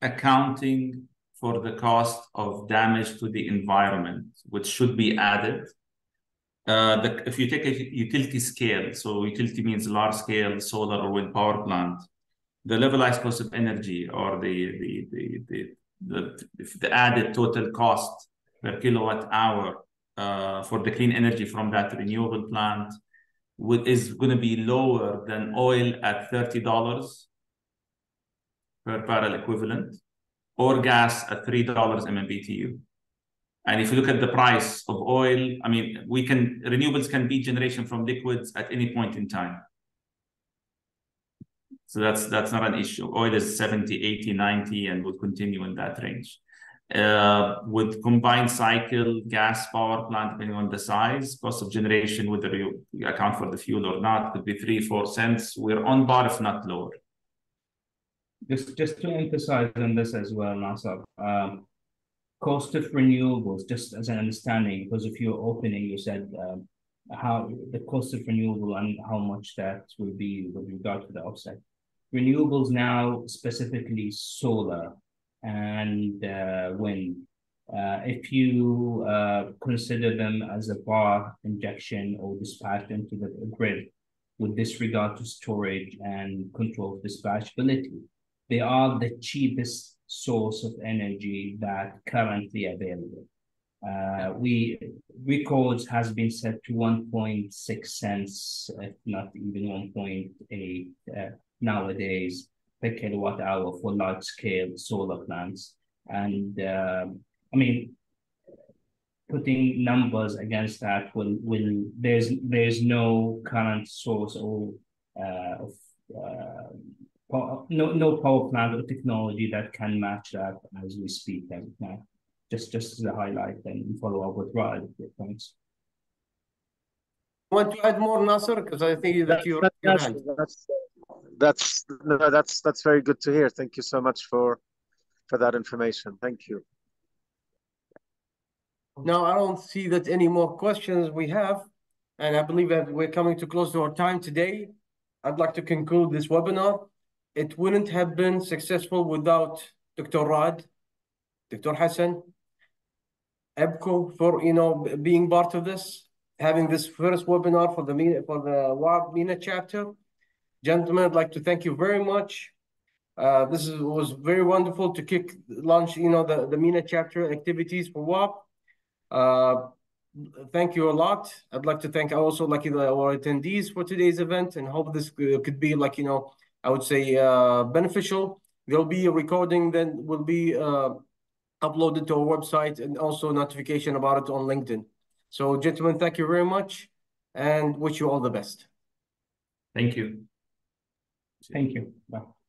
accounting for the cost of damage to the environment, which should be added, if you take a utility scale, so utility means large scale solar or wind power plant, the levelized cost of energy, or the added total cost per kilowatt hour for the clean energy from that renewable plant is going to be lower than oil at $30 per barrel equivalent, or gas at $3 MMBTU. And if you look at the price of oil, I mean, renewables can be generation from liquids at any point in time. So that's not an issue. Oil is 70, 80, 90, and will continue in that range. With combined cycle gas power plant, depending on the size, cost of generation, whether you account for the fuel or not, could be 3-4 cents. We're on par, if not lower. Just to emphasize on this as well, Nasser, cost of renewables, just as an understanding, because of your opening, you said how the cost of renewable and how much that will be with regard to the offset. Renewables now, specifically solar and wind, if you consider them as a bar injection or dispatch into the grid with disregard to storage and control of dispatchability, they are the cheapest source of energy that currently available. Records has been set to 1.6 cents, if not even 1.8 nowadays per kilowatt hour for large scale solar plants. And I mean, putting numbers against that there's no current source or no power plant or technology that can match that as we speak as of now. Just as a highlight and follow up with Raed. Thanks. Want to add more, Nasser? Because I think that you're your hand. That's very good to hear. Thank you so much for that information. Thank you. Now, I don't see that any more questions we have, and I believe that we're coming to close to our time today. I'd like to conclude this webinar. It wouldn't have been successful without Dr. Raed, Dr. Hassan, EBCO for being part of this, having this first webinar for the WAPPP MENA chapter. Gentlemen, I'd like to thank you very much. This was very wonderful to launch the MENA chapter activities for WAPPP. Thank you a lot. I'd like to thank also our attendees for today's event, and hope this could be I would say beneficial. There'll be a recording, then will be uploaded to our website, and also notification about it on LinkedIn. So, gentlemen, thank you very much, and wish you all the best. Thank you. Thank you. Bye.